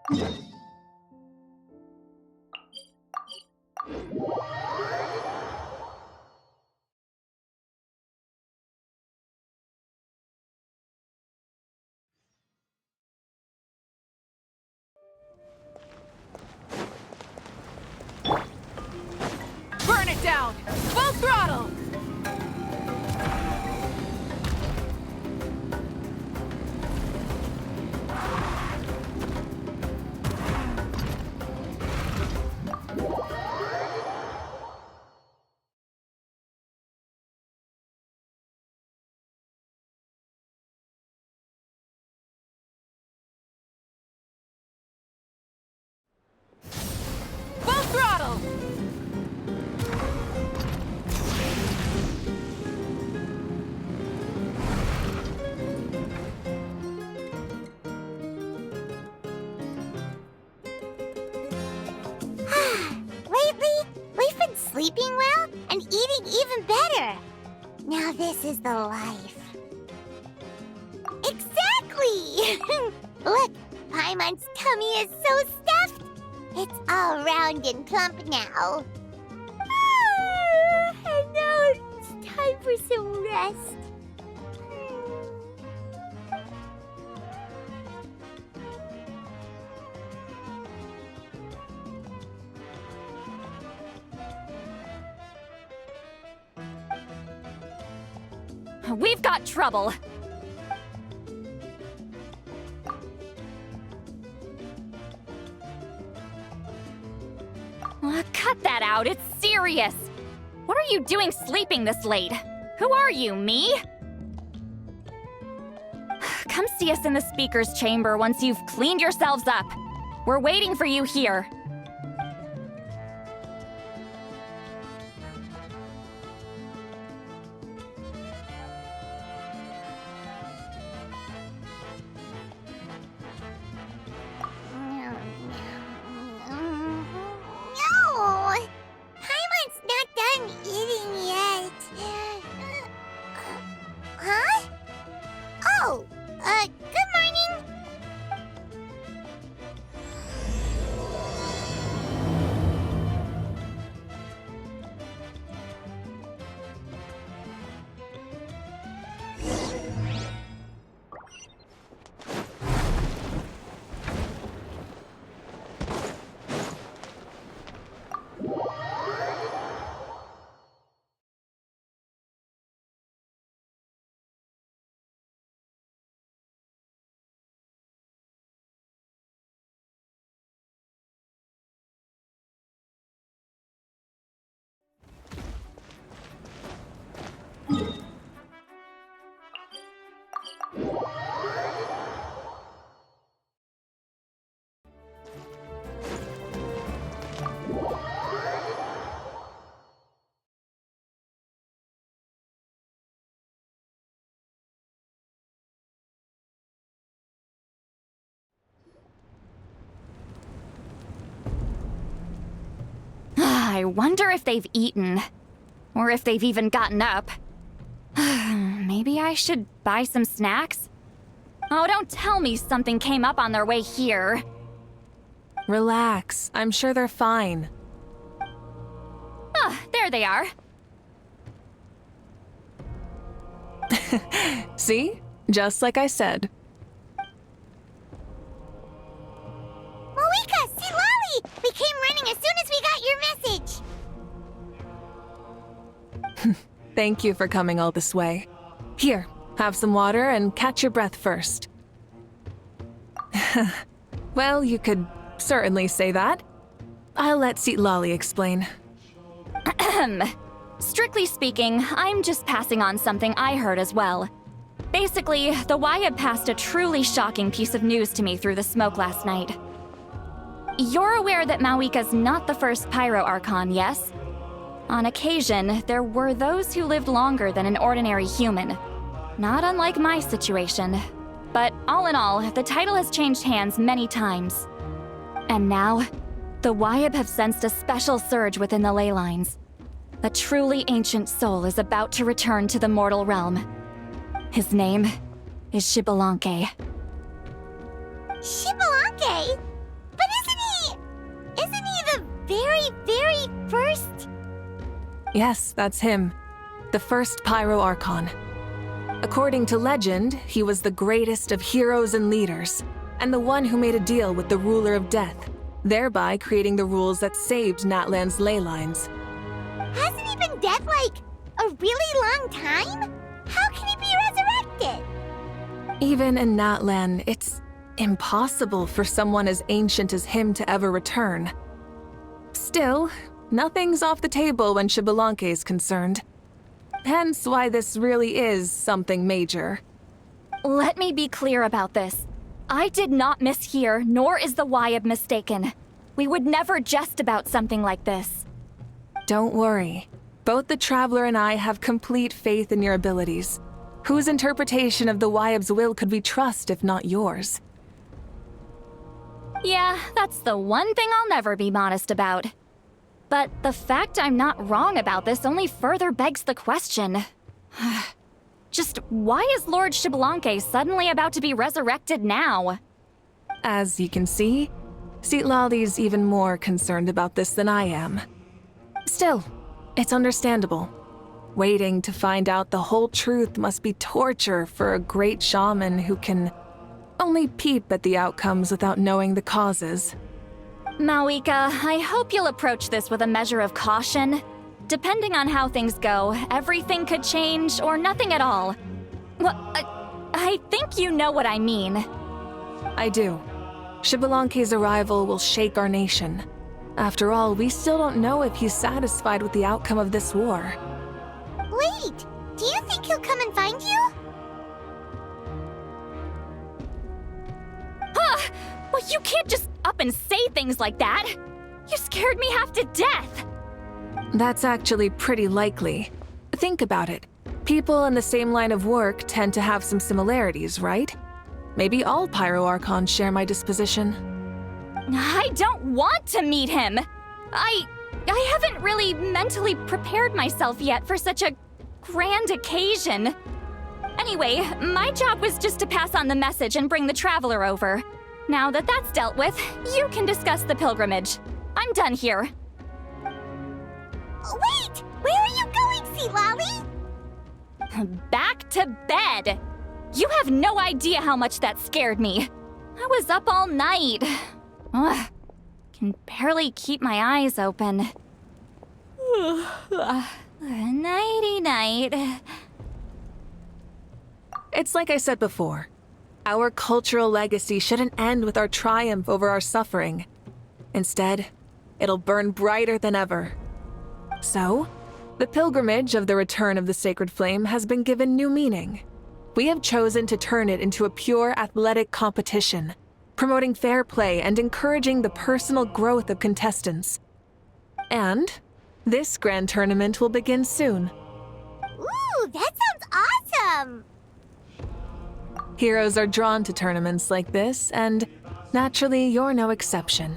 Burn it down! Full throttle! Full throttle! Lately, we've been sleeping well and eating even better. Now this is the life. Exactly! Look, Paimon's tummy is so stuffed. It's all round and plump now. And now it's time for some rest. We've got trouble. Cut that out, it's serious. What are you doing sleeping this late? Who are you, me? Come see us in the speaker's chamber once you've cleaned yourselves up. We're waiting for you here. No! Paimon's not done eating yet. Huh? Oh, good morning. I wonder if they've eaten. Or if they've even gotten up. Maybe I should buy some snacks? Oh, don't tell me something came up on their way here. Relax. I'm sure they're fine. Ah, there they are. See? Just like I said. Mawuika, see Lolly! We came running as soon as we got your message. Thank you for coming all this way. Here, have some water and catch your breath first. Well, you could certainly say that. I'll let Seat Lolly explain. Strictly speaking, I'm just passing on something I heard as well. Basically, the Wyatt passed a truly shocking piece of news to me through the smoke last night. You're aware that Mawuika's not the first Pyro Archon, yes? On occasion, there were those who lived longer than an ordinary human. Not unlike my situation. But all in all, the title has changed hands many times. And now, the Wyatt have sensed a special surge within the ley lines. A truly ancient soul is about to return to the mortal realm. His name is Xbalanque. Xbalanque? very, very first? Yes, that's him. The first Pyro Archon. According to legend, he was the greatest of heroes and leaders, and the one who made a deal with the ruler of death, thereby creating the rules that saved Natlan's ley lines. Hasn't he been dead like a really long time? How can he be resurrected? Even in Natlan, it's impossible for someone as ancient as him to ever return. Still, nothing's off the table when Xbalanque is concerned. Hence why this really is something major. Let me be clear about this. I did not mishear, nor is the Wyab mistaken. We would never jest about something like this. Don't worry. Both the Traveler and I have complete faith in your abilities. Whose interpretation of the Wyab's will could we trust if not yours? Yeah, that's the one thing I'll never be modest about. But the fact I'm not wrong about this only further begs the question. Just why is Lord Xbalanque suddenly about to be resurrected now? As you can see, Citlali's even more concerned about this than I am. Still, it's understandable. Waiting to find out the whole truth must be torture for a great shaman who can only peep at the outcomes without knowing the causes. Mawuika, I hope you'll approach this with a measure of caution. Depending on how things go, everything could change or nothing at all. Well, I think you know what I mean. I do. Xbalanque's arrival will shake our nation. After all, we still don't know if he's satisfied with the outcome of this war. Wait, do you think he'll come and find you? Huh! Well, you can't just up and say things like that. You scared me half to death. That's actually pretty likely. Think about it. People in the same line of work tend to have some similarities, right? Maybe all Pyro Archons share my disposition. I don't want to meet him. I haven't really mentally prepared myself yet for such a grand occasion. Anyway, my job was just to pass on the message and bring the Traveler over. Now that that's dealt with, you can discuss the pilgrimage. I'm done here. Wait! Where are you going, Citlali? Back to bed! You have no idea how much that scared me. I was up all night. Ugh, can barely keep my eyes open. Nighty-night. It's like I said before. Our cultural legacy shouldn't end with our triumph over our suffering. Instead, it'll burn brighter than ever. So, the pilgrimage of the return of the sacred flame has been given new meaning. We have chosen to turn it into a pure athletic competition, promoting fair play and encouraging the personal growth of contestants. And this grand tournament will begin soon. Ooh, that sounds awesome! Heroes are drawn to tournaments like this, and naturally, you're no exception.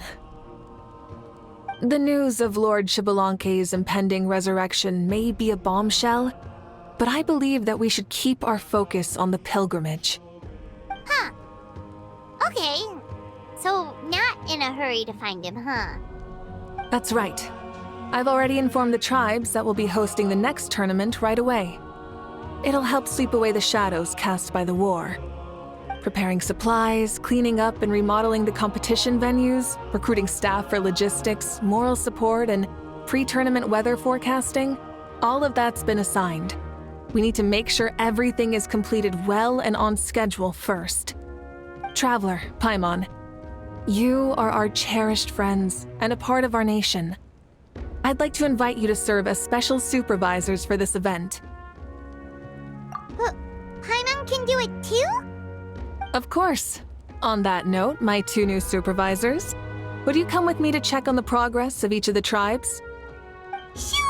The news of Lord Xbalanque's impending resurrection may be a bombshell, but I believe that we should keep our focus on the pilgrimage. Huh. Okay. So, not in a hurry to find him, huh? That's right. I've already informed the tribes that we'll be hosting the next tournament right away. It'll help sweep away the shadows cast by the war. Preparing supplies, cleaning up and remodeling the competition venues, recruiting staff for logistics, moral support, and pre-tournament weather forecasting, all of that's been assigned. We need to make sure everything is completed well and on schedule first. Traveler, Paimon, you are our cherished friends and a part of our nation. I'd like to invite you to serve as special supervisors for this event. But Paimon can do it too? Of course. On that note, my two new supervisors, would you come with me to check on the progress of each of the tribes? Sure!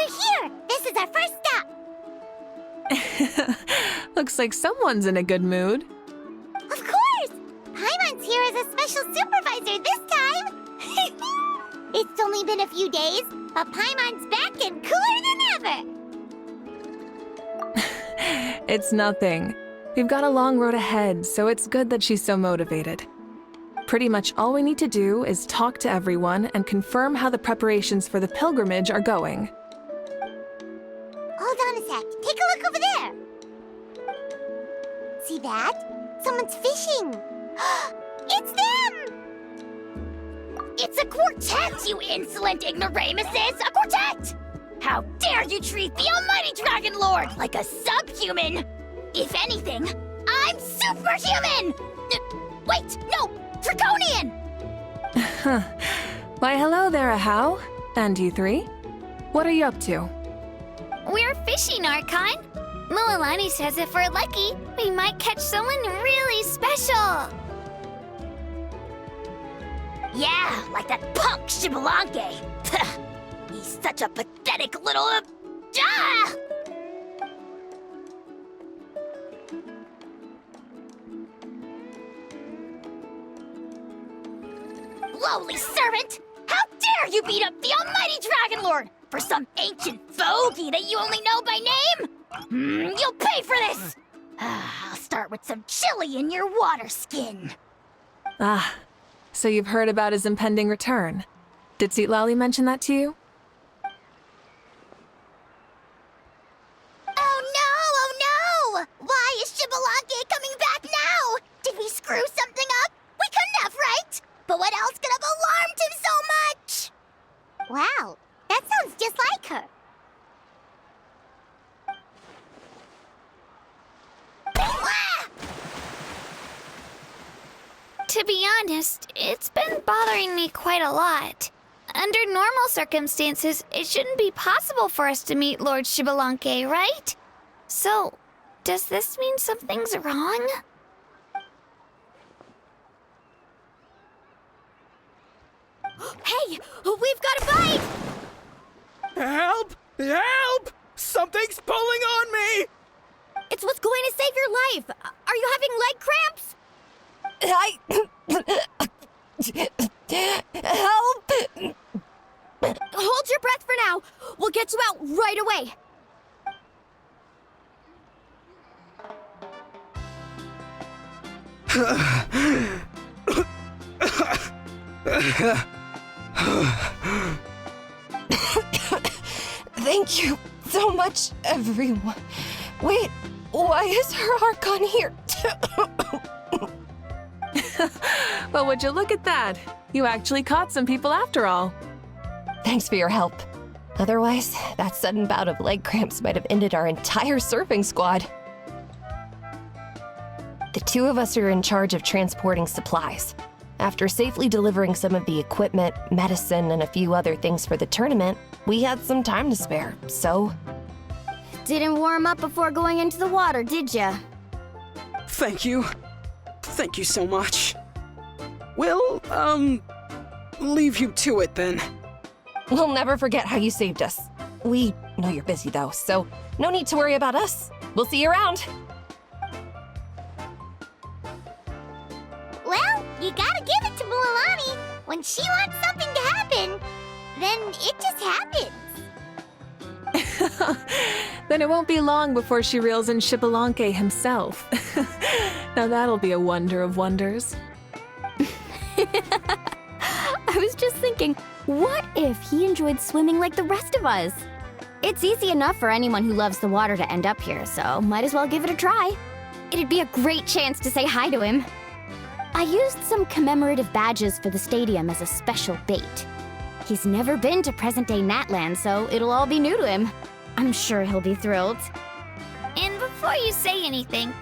We're here! This is our first stop! Looks like someone's in a good mood. Of course! Paimon's here as a special supervisor this time! It's only been a few days, but Paimon's back and cooler than ever! It's nothing. We've got a long road ahead, so it's good that she's so motivated. Pretty much all we need to do is talk to everyone and confirm how the preparations for the pilgrimage are going. Hold on a sec. Take a look over there. See that? Someone's fishing. It's them! It's a quartet, you insolent ignoramuses! A quartet! How dare you treat the almighty Dragon Lord like a subhuman! If anything, I'm superhuman! Wait, no! Draconian! Why, hello there, Ahau. And you three. What are you up to? We're fishing, Archon. Mualani says if we're lucky, we might catch someone really special. Yeah, like that punk Shibalanke. He's such a pathetic little... Lowly servant! How dare you beat up the almighty Dragon Lord for some ancient fogey that you only know by name? You'll pay for this! I'll start with some chili in your water skin. Ah, so you've heard about his impending return. Did Lali mention that to you? Oh no! Why is Shibalanke coming back now? Did we screw something up? We couldn't have, right? But what else could have alarmed him so much? Wow, that sounds just like her. To be honest, it's been bothering me quite a lot. Under normal circumstances, it shouldn't be possible for us to meet Lord Shibalanke, right? So, does this mean something's wrong? Hey, we've got a bite! Help! Help! Something's pulling on me! It's what's going to save your life. Are you having leg cramps? Help! Hold your breath for now. We'll get you out right away. Thank you so much, everyone. Wait, why is her Archon here? Well, would you look at that? You actually caught some people after all. Thanks for your help. Otherwise, that sudden bout of leg cramps might have ended our entire surfing squad. The two of us are in charge of transporting supplies. After safely delivering some of the equipment, medicine, and a few other things for the tournament, we had some time to spare, so... Didn't warm up before going into the water, did ya? Thank you. Thank you so much. We'll, leave you to it then. We'll never forget how you saved us. We know you're busy though, so no need to worry about us. We'll see you around. Well, you gotta give it to Mualani. When she wants something to happen, then it just happens. Then it won't be long before she reels in Shibalanke himself. Now that'll be a wonder of wonders. I was just thinking, what if he enjoyed swimming like the rest of us? It's easy enough for anyone who loves the water to end up here, so might as well give it a try. It'd be a great chance to say hi to him. I used some commemorative badges for the stadium as a special bait. He's never been to present-day Natland, so it'll all be new to him. I'm sure he'll be thrilled. And before you say anything,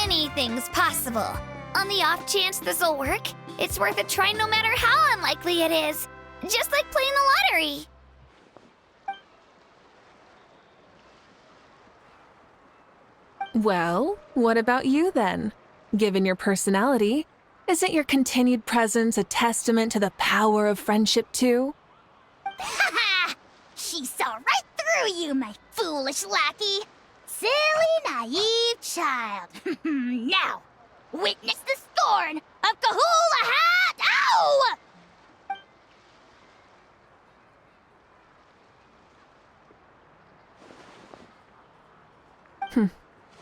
anything's possible. On the off chance this'll work, it's worth a try no matter how unlikely it is. Just like playing the lottery. Well, what about you then? Given your personality, isn't your continued presence a testament to the power of friendship too? Ha! She saw right through Screw you, my foolish lackey! Silly, naive child. Now, witness the scorn of Kahula Hat! Ow!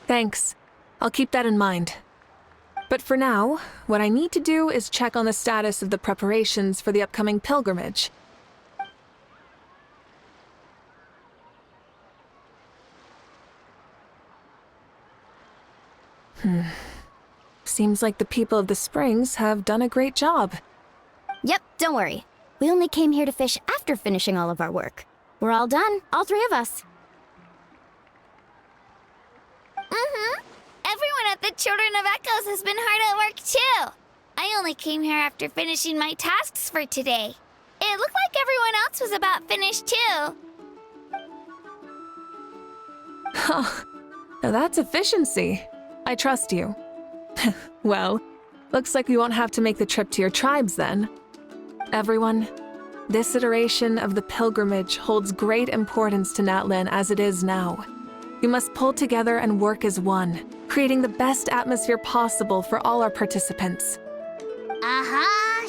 Thanks. I'll keep that in mind. But for now, what I need to do is check on the status of the preparations for the upcoming pilgrimage. Seems like the people of the Springs have done a great job. Yep, don't worry. We only came here to fish after finishing all of our work. We're all done, all three of us. Everyone at the Children of Echoes has been hard at work too. I only came here after finishing my tasks for today. It looked like everyone else was about finished too. Now that's efficiency. I trust you. Well, looks like we won't have to make the trip to your tribes then. Everyone, this iteration of the pilgrimage holds great importance to Natlin as it is now. We must pull together and work as one, creating the best atmosphere possible for all our participants.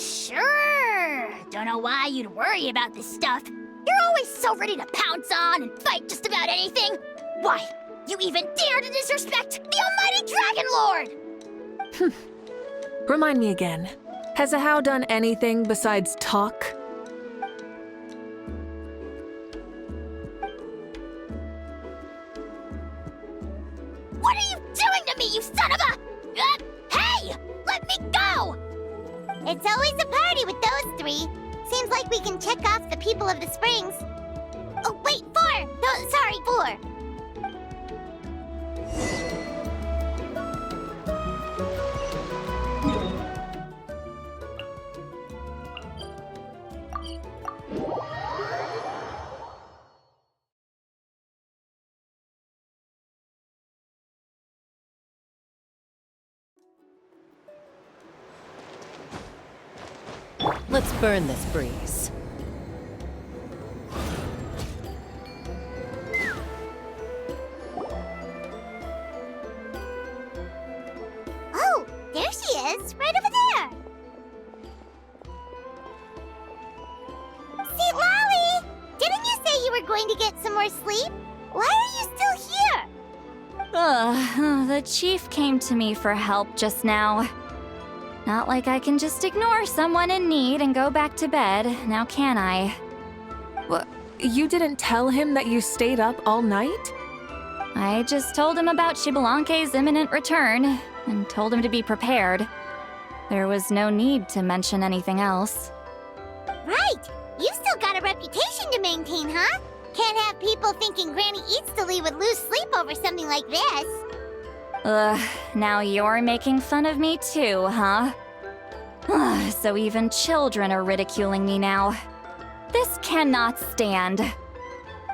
Sure. Don't know why you'd worry about this stuff. You're always so ready to pounce on and fight just about anything. Why, you even dare to disrespect the almighty Dragon Lord! Remind me again, has Ahau done anything besides talk? What are you doing to me, you son of a... hey! Let me go! It's always a party with those three. Seems like we can check off the people of the Springs. Oh, wait, 4! No, sorry, 4. Let's burn this breeze. Oh, there she is, right over there. See, Lolly, didn't you say you were going to get some more sleep? Why are you still here? The chief came to me for help just now. Not like I can just ignore someone in need and go back to bed, now can I? What? You didn't tell him that you stayed up all night? I just told him about Xibalanque's imminent return, and told him to be prepared. There was no need to mention anything else. Right, you've still got a reputation to maintain, huh? Can't have people thinking Granny Eatstily would lose sleep over something like this. Now you're making fun of me too, huh? So even children are ridiculing me now. This cannot stand.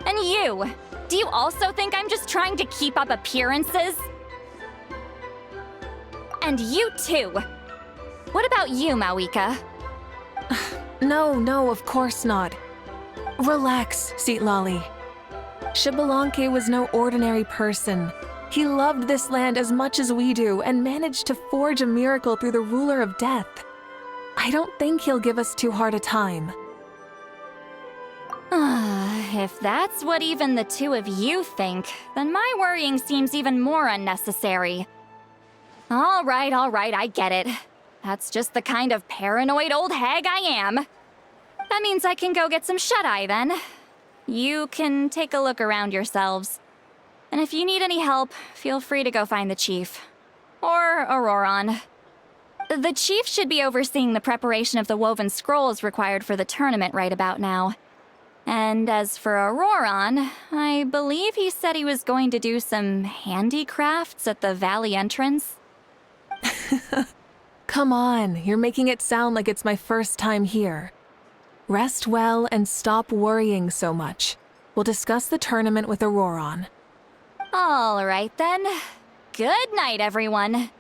And you! Do you also think I'm just trying to keep up appearances? And you too! What about you, Mawuika? No, of course not. Relax, Seatlolly. Xibalanque was no ordinary person. He loved this land as much as we do and managed to forge a miracle through the ruler of death. I don't think he'll give us too hard a time. If that's what even the two of you think, then my worrying seems even more unnecessary. All right, I get it. That's just the kind of paranoid old hag I am. That means I can go get some shut-eye then. You can take a look around yourselves. And if you need any help, feel free to go find the chief. Or Auroron. The chief should be overseeing the preparation of the woven scrolls required for the tournament right about now. And as for Auroron, I believe he said he was going to do some handicrafts at the valley entrance. Come on, you're making it sound like it's my first time here. Rest well and stop worrying so much. We'll discuss the tournament with Auroron. All right then. Good night, everyone.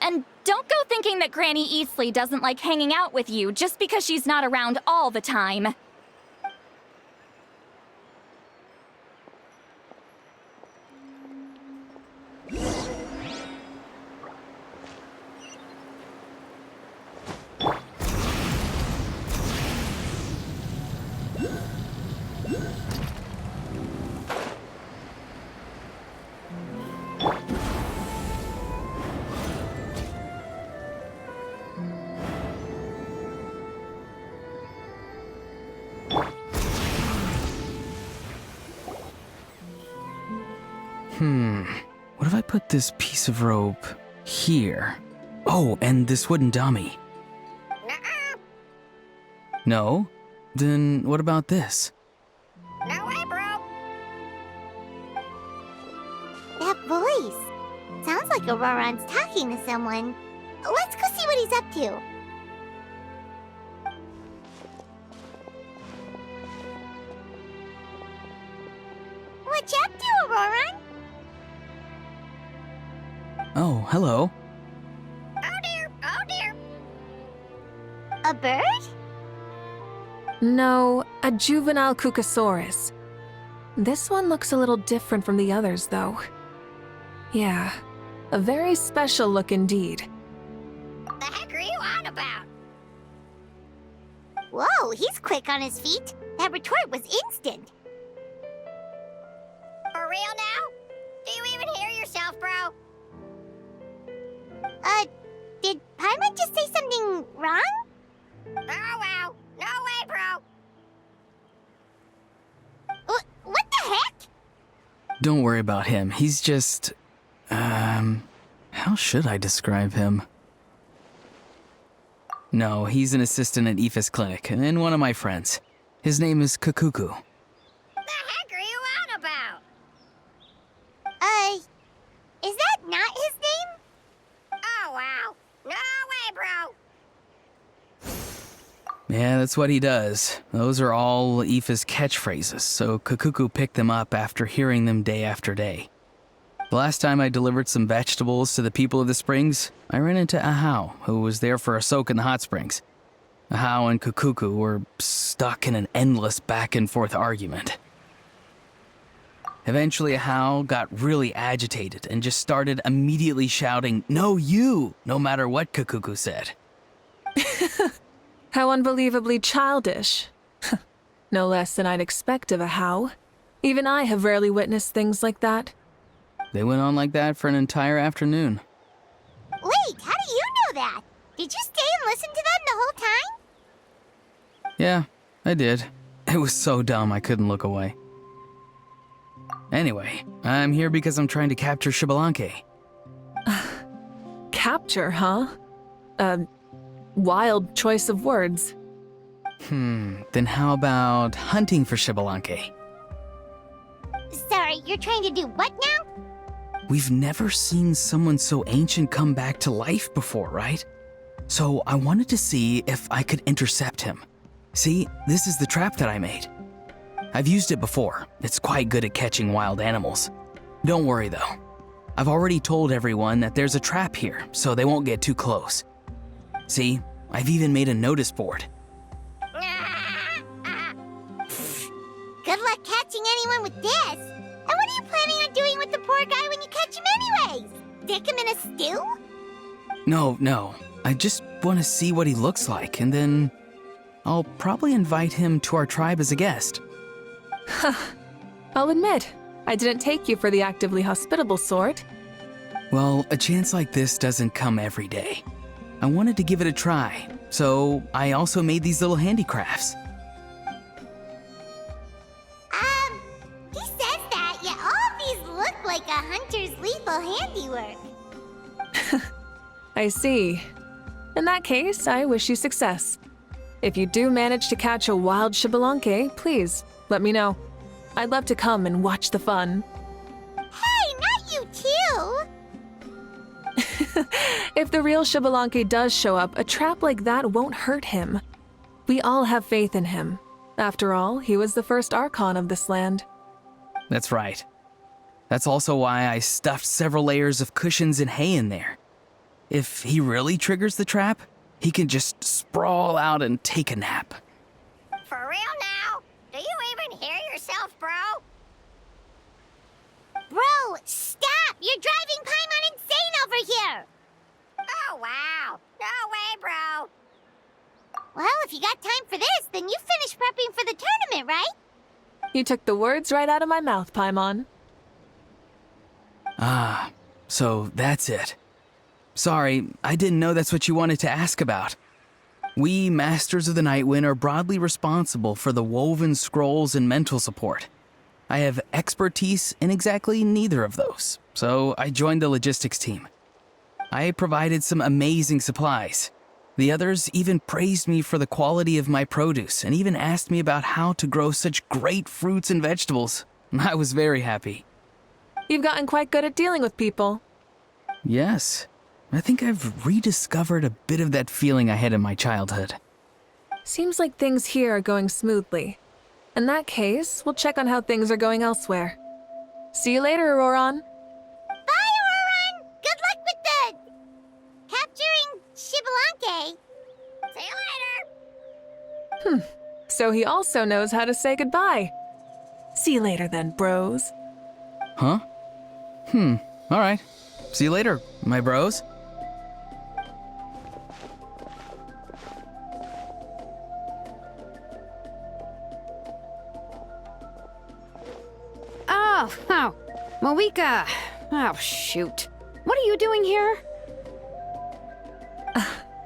And don't go thinking that Granny Eastly doesn't like hanging out with you just because she's not around all the time. What if I put this piece of rope here? Oh, and this wooden dummy. Nuh-uh. No? Then what about this? No way, bro. That voice. Sounds like Auroron's talking to someone. Let's go see what he's up to. What you up to, Auroron? Oh, hello. Oh dear, oh dear. A bird? No, a juvenile Cucosaurus. This one looks a little different from the others, though. Yeah, a very special look indeed. The heck are you on about? Whoa, he's quick on his feet. That retort was instant. For real now? Do you even hear yourself, bro? Did Paimon just say something wrong? Oh wow. No way, bro. What the heck? Don't worry about him. He's just... how should I describe him? No, he's an assistant at Aoife's clinic, and one of my friends. His name is Kakuku. The heck are you on about? Is that not his name? Oh wow. No way, bro. Yeah, that's what he does. Those are all Aoife's catchphrases, so Kakuku picked them up after hearing them day after day. The last time I delivered some vegetables to the people of the springs, I ran into Ahau, who was there for a soak in the hot springs. Ahau and Kakuku were stuck in an endless back-and-forth argument. Eventually, Ahau got really agitated and just started immediately shouting, "No, you!" no matter what Kakuku said. How unbelievably childish. No less than I'd expect of a How. Even I have rarely witnessed things like that. They went on like that for an entire afternoon. Wait, how do you know that? Did you stay and listen to them the whole time? Yeah, I did. It was so dumb I couldn't look away. Anyway, I'm here because I'm trying to capture Xbalanque. Capture, huh? Wild choice of words. Then how about hunting for Xbalanque? Sorry, you're trying to do what now? We've never seen someone so ancient come back to life before, right? So I wanted to see if I could intercept him. See, this is the trap that I made. I've used it before. It's quite good at catching wild animals. Don't worry though. I've already told everyone that there's a trap here, so they won't get too close. See, I've even made a notice board. Good luck catching anyone with this. And what are you planning on doing with the poor guy when you catch him anyways? Stick him in a stew? No. I just want to see what he looks like, and then I'll probably invite him to our tribe as a guest. I'll admit, I didn't take you for the actively hospitable sort. Well, a chance like this doesn't come every day. I wanted to give it a try, so I also made these little handicrafts. He says that, yet all of these look like a hunter's lethal handiwork. I see. In that case, I wish you success. If you do manage to catch a wild Xbalanque, please let me know. I'd love to come and watch the fun. Hey, not you too! If the real Xbalanque does show up, a trap like that won't hurt him. We all have faith in him. After all, he was the first Archon of this land. That's right. That's also why I stuffed several layers of cushions and hay in there. If he really triggers the trap, he can just sprawl out and take a nap. For real now? Do you even hear yourself, bro? Bro, stop! You're driving Paimon insane over here! Oh wow. No way, bro. Well, if you got time for this, then you finished prepping for the tournament, right? You took the words right out of my mouth, Paimon. Ah, so that's it. Sorry, I didn't know that's what you wanted to ask about. We, Masters of the Nightwind, are broadly responsible for the woven scrolls and mental support. I have expertise in exactly neither of those, so I joined the logistics team. I provided some amazing supplies. The others even praised me for the quality of my produce and even asked me about how to grow such great fruits and vegetables. I was very happy. You've gotten quite good at dealing with people. Yes, I think I've rediscovered a bit of that feeling I had in my childhood. Seems like things here are going smoothly. In that case, we'll check on how things are going elsewhere. See you later, Auroron. Bye, Auroron! Good luck with the... capturing Shibalanke. See you later! So he also knows how to say goodbye. See you later then, bros. Huh? All right. See you later, my bros. Oh, Mawuika. Oh, shoot. What are you doing here?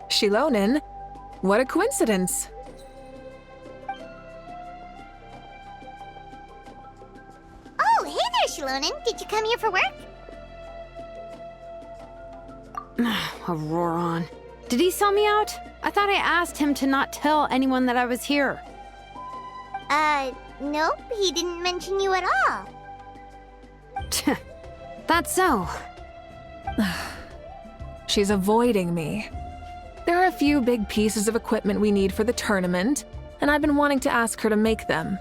Shilonin? What a coincidence. Oh, hey there, Shilonin. Did you come here for work? Auroron. Did he sell me out? I thought I asked him to not tell anyone that I was here. Nope, he didn't mention you at all. That's so. She's avoiding me. There are a few big pieces of equipment we need for the tournament, and I've been wanting to ask her to make them.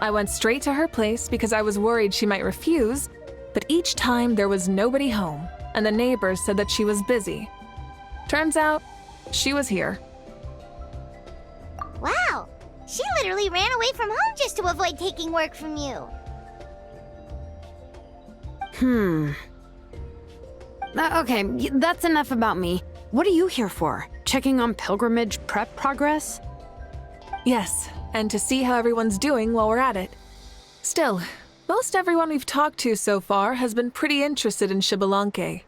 I went straight to her place because I was worried she might refuse, but each time there was nobody home, and the neighbors said that she was busy. Turns out, she was here. Wow, she literally ran away from home just to avoid taking work from you. Okay, that's enough about me. What are you here for? Checking on pilgrimage prep progress? Yes, and to see how everyone's doing while we're at it. Still, most everyone we've talked to so far has been pretty interested in Shibalanke.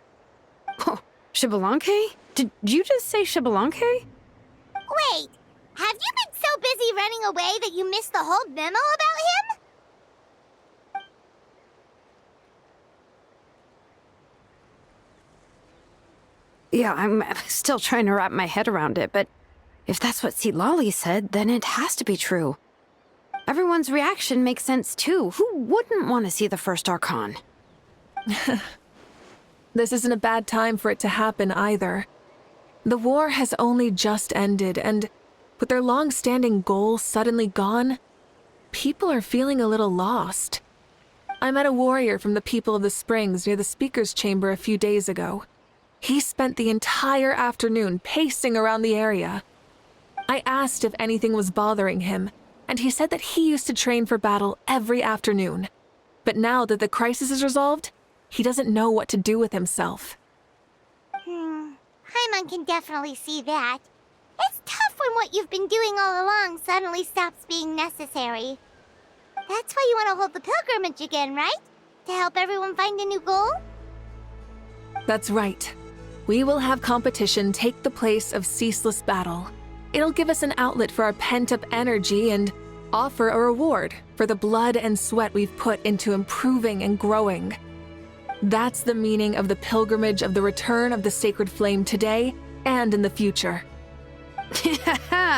Oh, Shibalanke? Did you just say Shibalanke? Wait, have you been so busy running away that you missed the whole memo about him? Yeah, I'm still trying to wrap my head around it, but if that's what Lolly said, then it has to be true. Everyone's reaction makes sense too. Who wouldn't want to see the first Archon? This isn't a bad time for it to happen either. The war has only just ended, and with their long-standing goal suddenly gone, people are feeling a little lost. I met a warrior from the People of the Springs near the Speaker's Chamber a few days ago. He spent the entire afternoon pacing around the area. I asked if anything was bothering him, and he said that he used to train for battle every afternoon. But now that the crisis is resolved, he doesn't know what to do with himself. Paimon can definitely see that. It's tough when what you've been doing all along suddenly stops being necessary. That's why you want to hold the pilgrimage again, right? To help everyone find a new goal? That's right. We will have competition take the place of ceaseless battle. It'll give us an outlet for our pent-up energy and offer a reward for the blood and sweat we've put into improving and growing. That's the meaning of the pilgrimage of the return of the sacred flame today and in the future.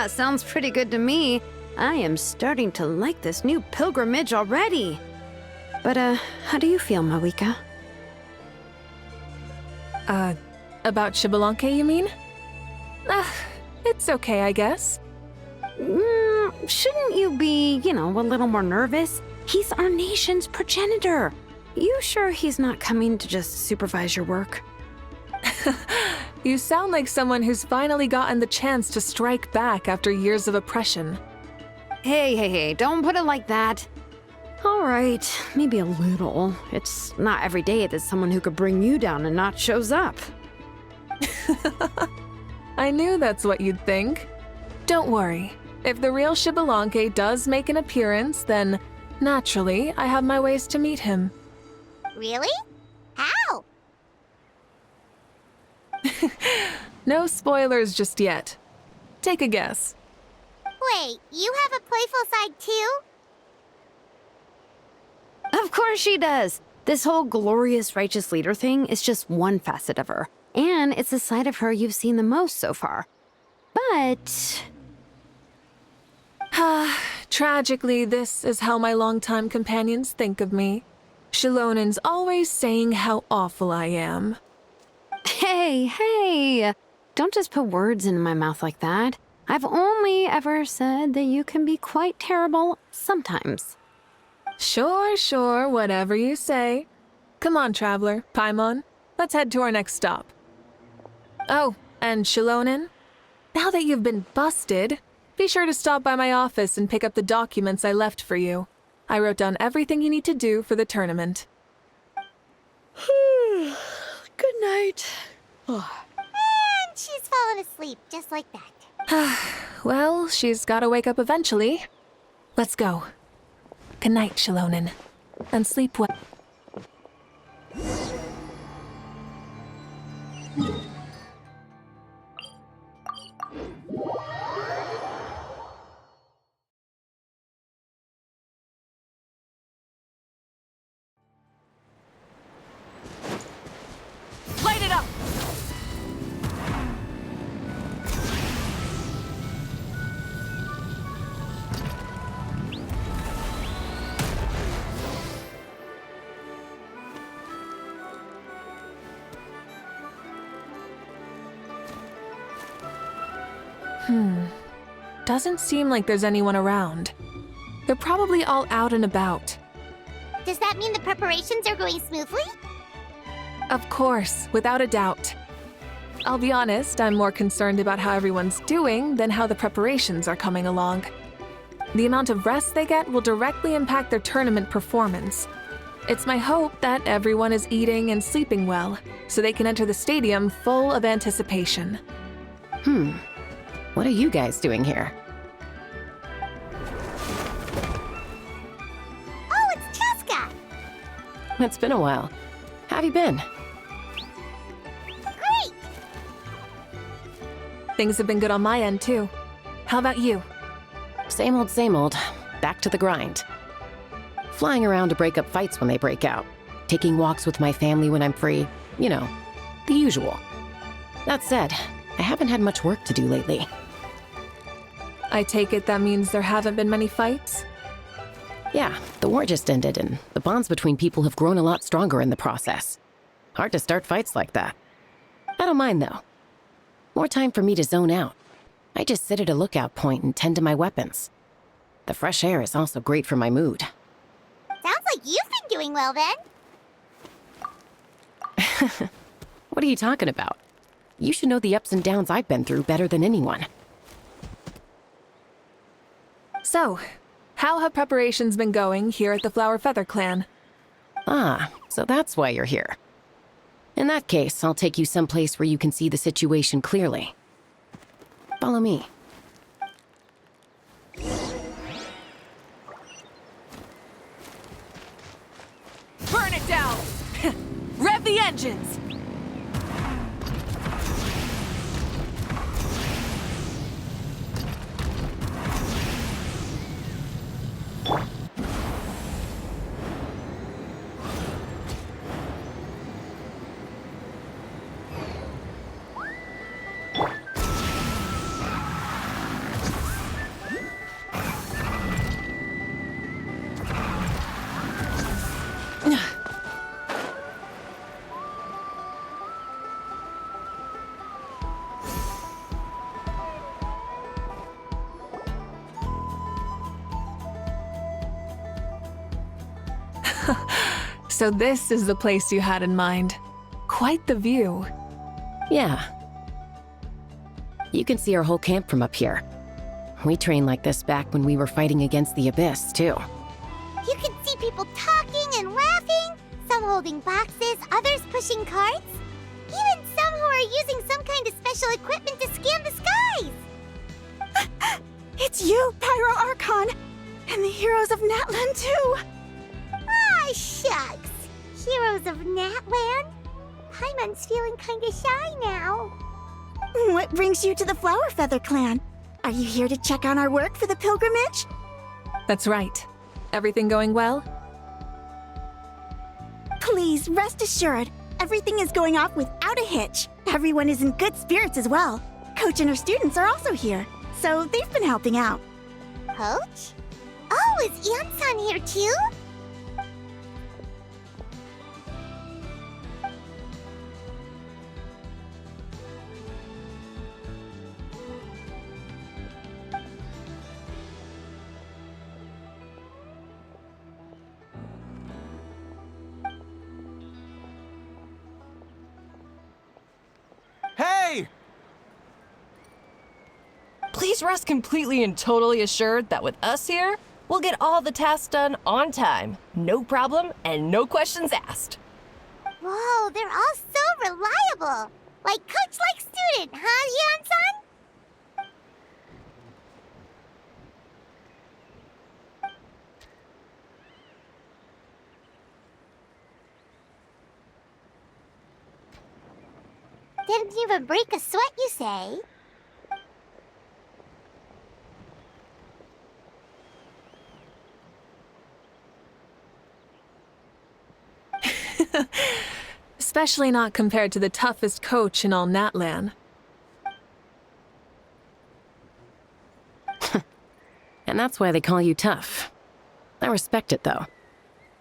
Sounds pretty good to me. I am starting to like this new pilgrimage already. But, how do you feel, Mawuika? About Shibalanke, you mean? It's okay, I guess. Shouldn't you be, a little more nervous? He's our nation's progenitor. You sure he's not coming to just supervise your work? You sound like someone who's finally gotten the chance to strike back after years of oppression. Hey, don't put it like that. All right, maybe a little. It's not every day that someone who could bring you down a notch shows up. I knew that's what you'd think. Don't worry. If the real Shibalanke does make an appearance, then naturally I have my ways to meet him. Really? How? No spoilers just yet. Take a guess. Wait, you have a playful side too? Of course she does. This whole glorious righteous leader thing is just one facet of her. And it's the side of her you've seen the most so far. But... Tragically, this is how my longtime companions think of me. Shilonen's always saying how awful I am. Hey! Don't just put words in my mouth like that. I've only ever said that you can be quite terrible sometimes. Sure, whatever you say. Come on, traveler, Paimon. Let's head to our next stop. Oh, and Shilonen, now that you've been busted, be sure to stop by my office and pick up the documents I left for you. I wrote down everything you need to do for the tournament. Good night. And she's fallen asleep just like that. Well, she's gotta wake up eventually. Let's go. Good night, Shilonen. And sleep well. Light it up! Doesn't seem like there's anyone around. They're probably all out and about. Does that mean the preparations are going smoothly? Of course, without a doubt. I'll be honest, I'm more concerned about how everyone's doing than how the preparations are coming along. The amount of rest they get will directly impact their tournament performance. It's my hope that everyone is eating and sleeping well, so they can enter the stadium full of anticipation. What are you guys doing here? Oh, it's Cheska! It's been a while. How have you been? Great! Things have been good on my end, too. How about you? Same old, back to the grind. Flying around to break up fights when they break out. Taking walks with my family when I'm free. You know, the usual. That said, I haven't had much work to do lately. I take it that means there haven't been many fights? Yeah, the war just ended and the bonds between people have grown a lot stronger in the process. Hard to start fights like that. I don't mind though. More time for me to zone out. I just sit at a lookout point and tend to my weapons. The fresh air is also great for my mood. Sounds like you've been doing well then. What are you talking about? You should know the ups and downs I've been through better than anyone. So, how have preparations been going here at the Flower Feather Clan? Ah, so that's why you're here. In that case, I'll take you someplace where you can see the situation clearly. Follow me. Burn it down! Rev the engines! So this is the place you had in mind. Quite the view. Yeah. You can see our whole camp from up here. We trained like this back when we were fighting against the Abyss, too. You can see people talking and laughing, some holding boxes, others pushing carts. Even some who are using some kind of special equipment to scan the skies. It's you, Pyro Archon! And the heroes of Natlan, too! Ah, shucks. Heroes of Natlan? Paimon's feeling kinda shy now. What brings you to the Flower Feather Clan? Are you here to check on our work for the pilgrimage? That's right. Everything going well? Please, rest assured, everything is going off without a hitch. Everyone is in good spirits as well. Coach and her students are also here, so they've been helping out. Coach? Oh, is Ian-san here too? Hey! Please rest completely and totally assured that with us here, we'll get all the tasks done on time. No problem and no questions asked. Whoa, they're all so reliable. Like coach like student, huh, Ian-san? Didn't even break a sweat, you say? Especially not compared to the toughest coach in all Natlan. And that's why they call you tough. I respect it, though.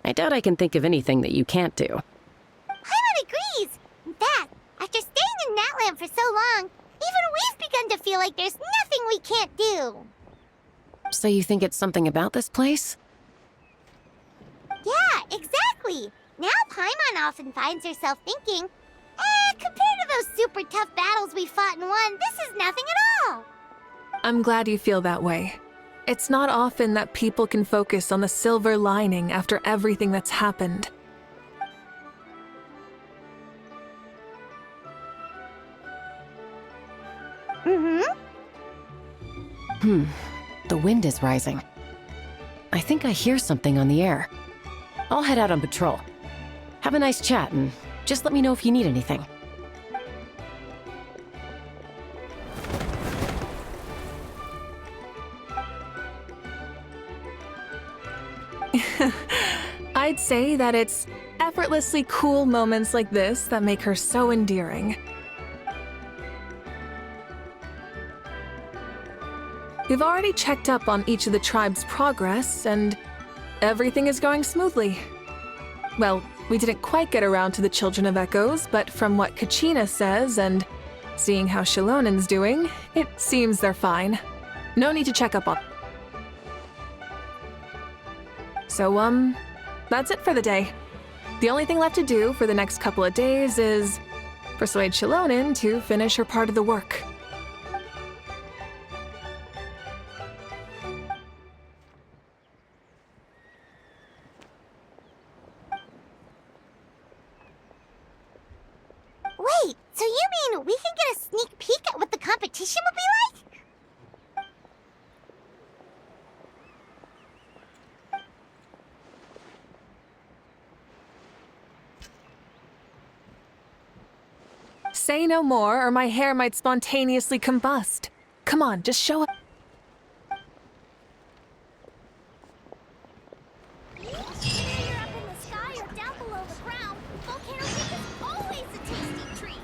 I doubt I can think of anything that you can't do. Paimon agrees! In fact, after staying in Natlan for so long, even we've begun to feel like there's nothing we can't do. So you think it's something about this place? Yeah, exactly! Now Paimon often finds herself thinking, compared to those super tough battles we fought and won, this is nothing at all! I'm glad you feel that way. It's not often that people can focus on the silver lining after everything that's happened. The wind is rising. I think I hear something on the air. I'll head out on patrol. Have a nice chat and just let me know if you need anything. I'd say that it's effortlessly cool moments like this that make her so endearing. We've already checked up on each of the tribe's progress, and everything is going smoothly. Well, we didn't quite get around to the Children of Echoes, but from what Kachina says and seeing how Shilonen's doing, it seems they're fine. No need to check up on. So, that's it for the day. The only thing left to do for the next couple of days is persuade Shilonen to finish her part of the work. Wait, so you mean we can get a sneak peek at what the competition will be like? Say no more, or my hair might spontaneously combust. Come on, just show up. Either up in the sky or down below the ground, volcano cake is always a tasty treat.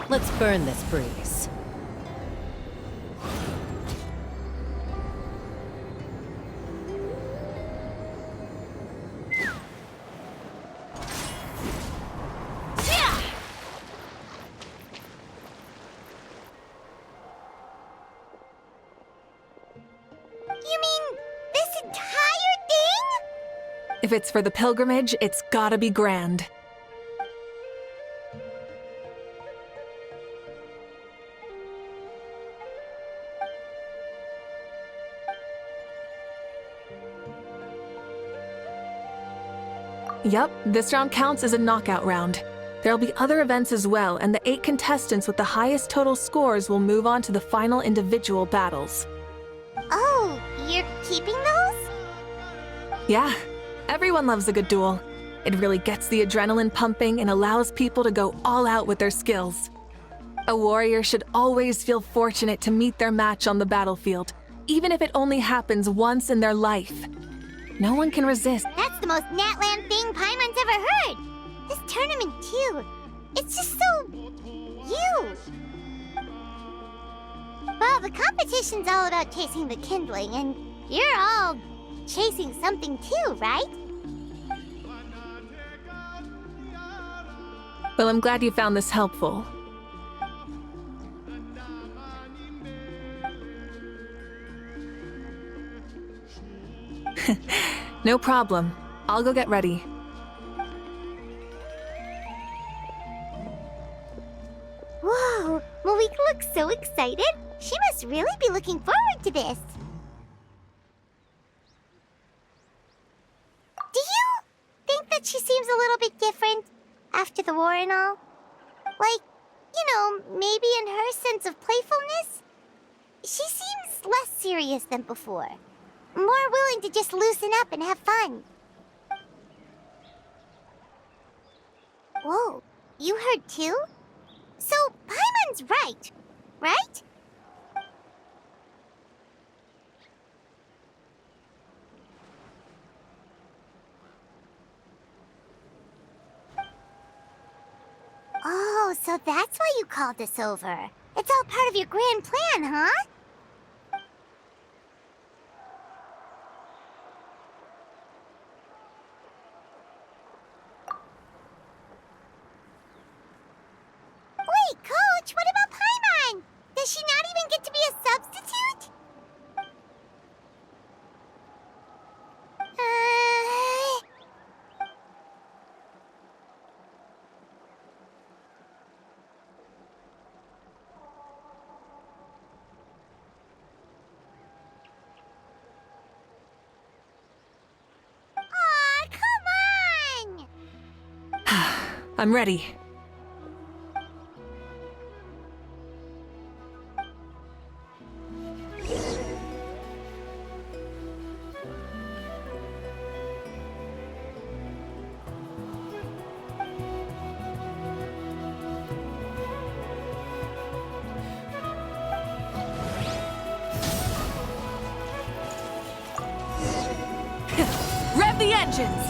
Let's burn this breeze. You mean this entire thing? If it's for the pilgrimage, it's gotta be grand. Yup, this round counts as a knockout round. There'll be other events as well, and the 8 contestants with the highest total scores will move on to the final individual battles. Oh, you're keeping those? Yeah, Everyone loves a good duel. It really gets the adrenaline pumping and allows people to go all out with their skills. A warrior should always feel fortunate to meet their match on the battlefield, even if it only happens once in their life. No one can resist. That's the most Natland thing Paimon's ever heard. This tournament, too. It's just so... you. Well, the competition's all about chasing the kindling, and you're all chasing something too, right? Well, I'm glad you found this helpful. No problem. I'll go get ready. Whoa, Mawuiki looks so excited. She must really be looking forward to this. Do you think that she seems a little bit different after the war and all? Like, you know, maybe in her sense of playfulness? She seems less serious than before. More willing to just loosen up and have fun. Whoa, you heard too? So, Paimon's right, right? Oh, so that's why you called us over. It's all part of your grand plan, huh? Wait, Coach, what about Paimon? Does she not even get to be a substitute? Aw, come on! I'm ready. Rev the engines!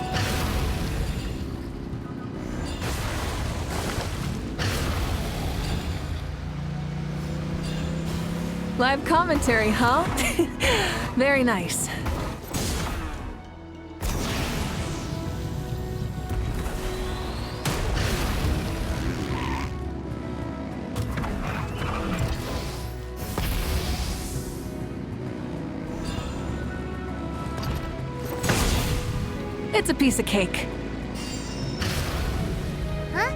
Live commentary, huh? Very nice. It's a piece of cake. Huh?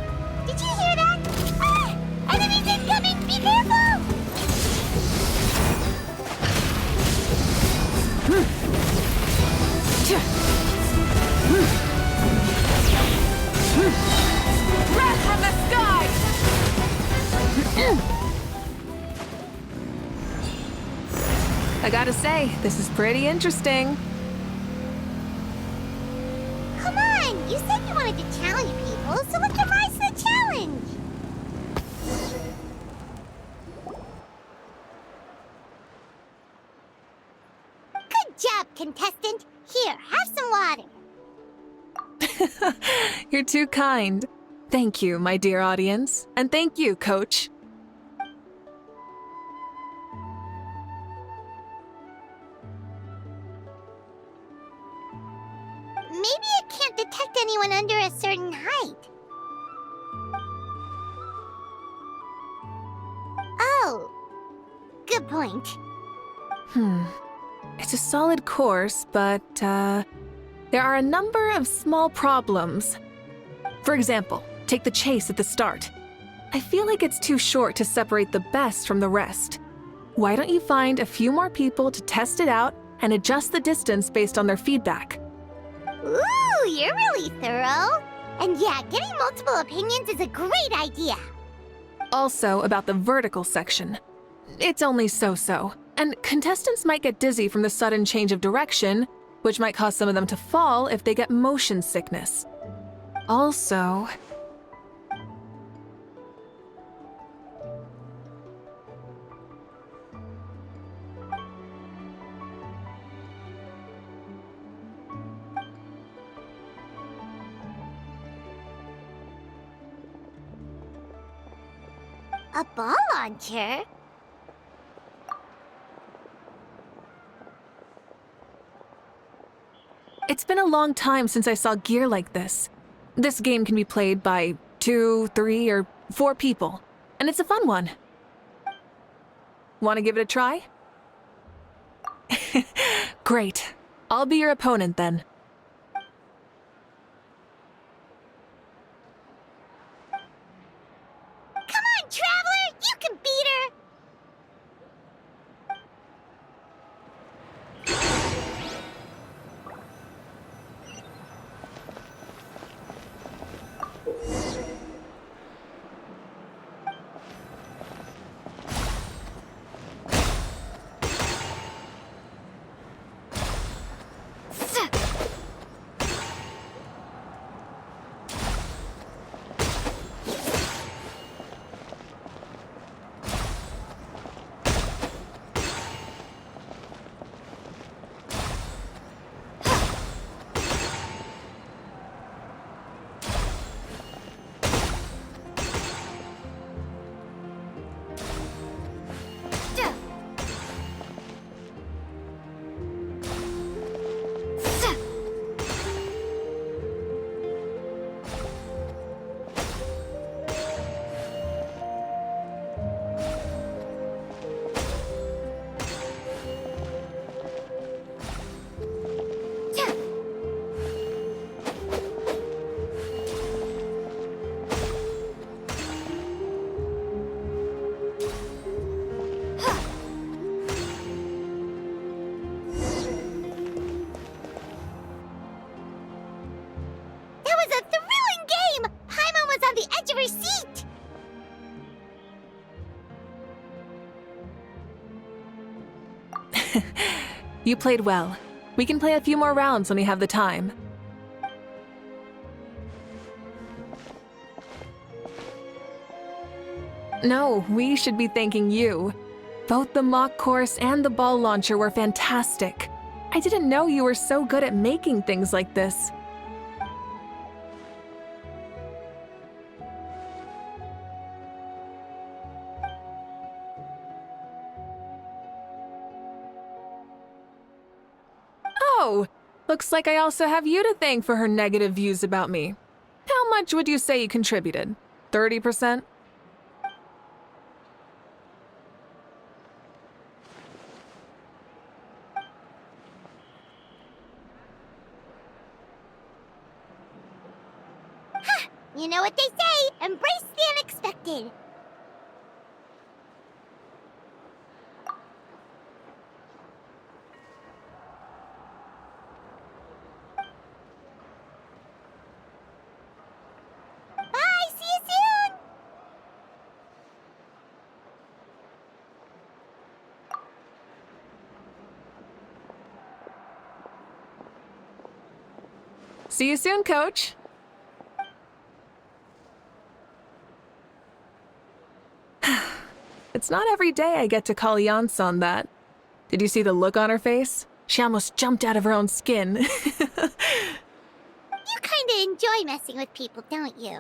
Did you hear that? Ah! Enemies incoming! Be careful! Breath of the sky! I gotta say, this is pretty interesting. Come on! You said you wanted to challenge people, so let them rise to the challenge! Good job, contestant! Here, have some water! You're too kind. Thank you, my dear audience. And thank you, Coach. Maybe it can't detect anyone under a certain height. Oh, good point. It's a solid course, but, there are a number of small problems. For example, take the chase at the start. I feel like it's too short to separate the best from the rest. Why don't you find a few more people to test it out and adjust the distance based on their feedback? Ooh, you're really thorough. And yeah, getting multiple opinions is a great idea. Also, about the vertical section. It's only so-so, and contestants might get dizzy from the sudden change of direction, which might cause some of them to fall if they get motion sickness. Also, A ball launcher? it's been a long time since I saw gear like this. This game can be played by 2, 3, or 4 people, and it's a fun one. Want to give it a try? Great. I'll be your opponent then. Come on, Traveler! You can beat her! Seat! You played well. We can play a few more rounds when we have the time. No, we should be thanking you. Both the mock course and the ball launcher were fantastic. I didn't know you were so good at making things like this. Oh, looks like I also have you to thank for her negative views about me. How much would you say you contributed? 30%? You know what they say, embrace the unexpected. Bye, see you soon! See you soon, Coach. It's not every day I get to call Yance on that. Did you see the look on her face? She almost jumped out of her own skin. You kinda enjoy messing with people, don't you?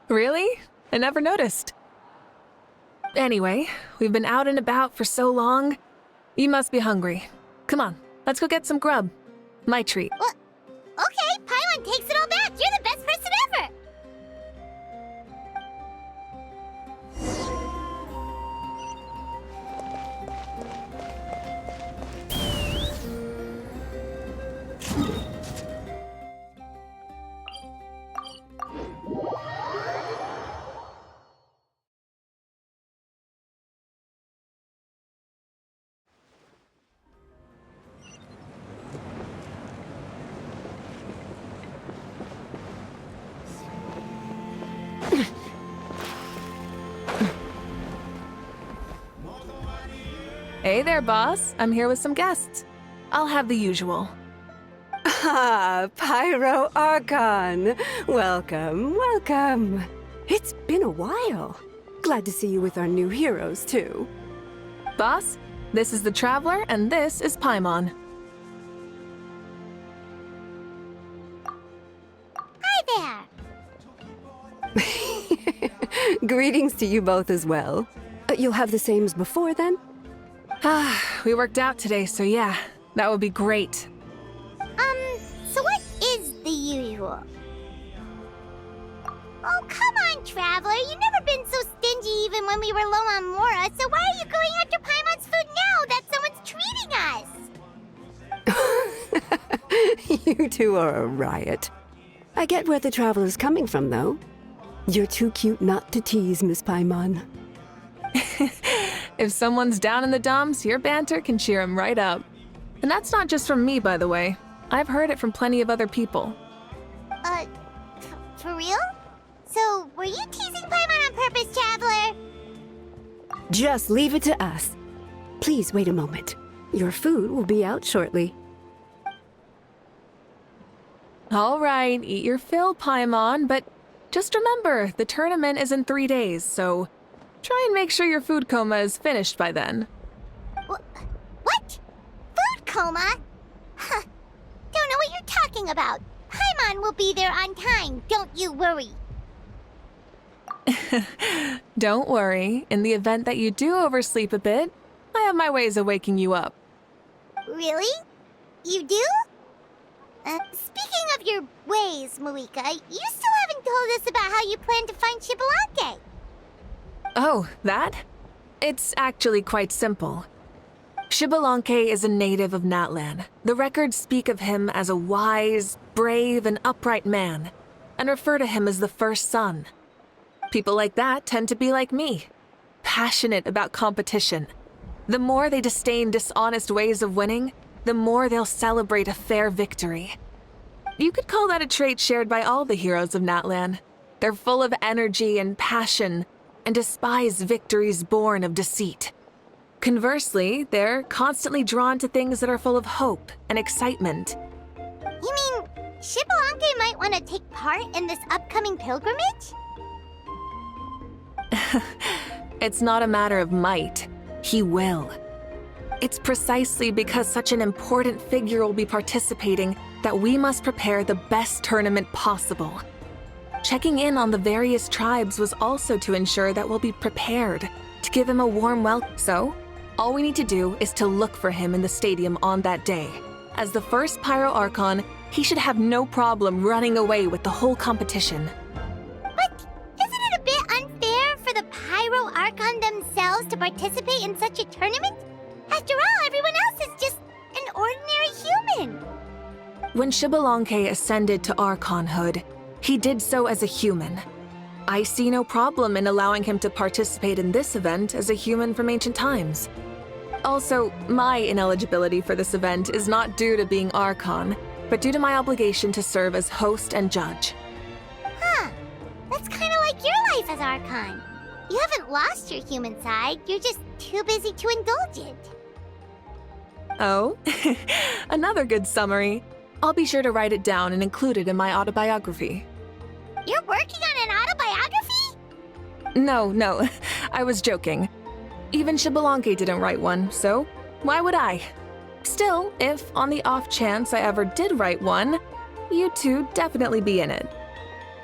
Really? I never noticed. Anyway, we've been out and about for so long. You must be hungry. Come on, let's go get some grub. My treat. Well, okay, Paimon takes it all back. You're the best person ever. Hey there, boss. I'm here with some guests. I'll have the usual. Ah, Pyro Archon. Welcome, welcome. It's been a while. Glad to see you with our new heroes, too. Boss, this is the Traveler, and this is Paimon. Hi there. Greetings to you both as well. You'll have the same as before, then? We worked out today, so yeah, that would be great. So what is the usual? Oh, come on, Traveler. You've never been so stingy even when we were low on Mora, so why are you going after Paimon's food now that someone's treating us? You two are a riot. I get where the Traveler's coming from, though. You're too cute not to tease, Miss Paimon. If someone's down in the dumps, your banter can cheer him right up. And that's not just from me, by the way. I've heard it from plenty of other people. For real? So, were you teasing Paimon on purpose, Traveler? Just leave it to us. Please wait a moment. Your food will be out shortly. All right, eat your fill, Paimon, but just remember, the tournament is in 3 days, so try and make sure your food coma is finished by then. What? Food coma? Huh. Don't know what you're talking about. Paimon will be there on time, don't you worry. Don't worry, in the event that you do oversleep a bit, I have my ways of waking you up. Really? You do? Speaking of your ways, Mawuika, you still haven't told us about how you plan to find Xbalanque. Oh, that? It's actually quite simple. Xbalanque is a native of Natlan. The records speak of him as a wise, brave, and upright man, and refer to him as the first son. People like that tend to be like me, passionate about competition. The more they disdain dishonest ways of winning, the more they'll celebrate a fair victory. You could call that a trait shared by all the heroes of Natlan. They're full of energy and passion, and despise victories born of deceit. Conversely, they're constantly drawn to things that are full of hope and excitement. You mean Xbalanque might want to take part in this upcoming pilgrimage? It's not a matter of might. He will. It's precisely because such an important figure will be participating that we must prepare the best tournament possible. Checking in on the various tribes was also to ensure that we'll be prepared to give him a warm welcome. So, all we need to do is to look for him in the stadium on that day. As the first Pyro Archon, he should have no problem running away with the whole competition. But isn't it a bit unfair for the Pyro Archon themselves to participate in such a tournament? After all, everyone else is just an ordinary human. When Xbalanque ascended to Archonhood, he did so as a human. I see no problem in allowing him to participate in this event as a human from ancient times. Also, my ineligibility for this event is not due to being Archon, but due to my obligation to serve as host and judge. Huh. That's kind of like your life as Archon. You haven't lost your human side, you're just too busy to indulge it. Oh, another good summary. I'll be sure to write it down and include it in my autobiography. You're working on an autobiography? No, I was joking. Even Xbalanque didn't write one, so why would I? Still, if on the off chance I ever did write one, you two definitely be in it.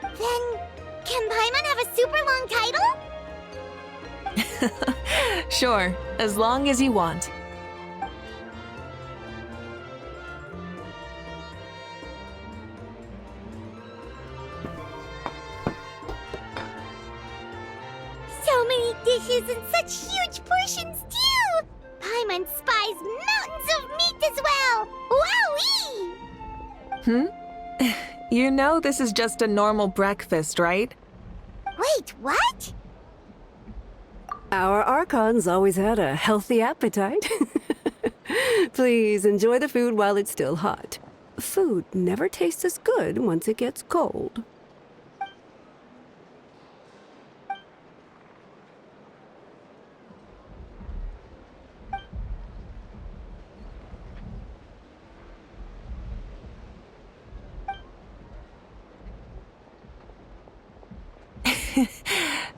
Then, can Paimon have a super long title? Sure, as long as you want. So many dishes and such huge portions, too! Paimon spies mountains of meat as well! Wowee! You know this is just a normal breakfast, right? Wait, what? Our Archons always had a healthy appetite. Please enjoy the food while it's still hot. Food never tastes as good once it gets cold.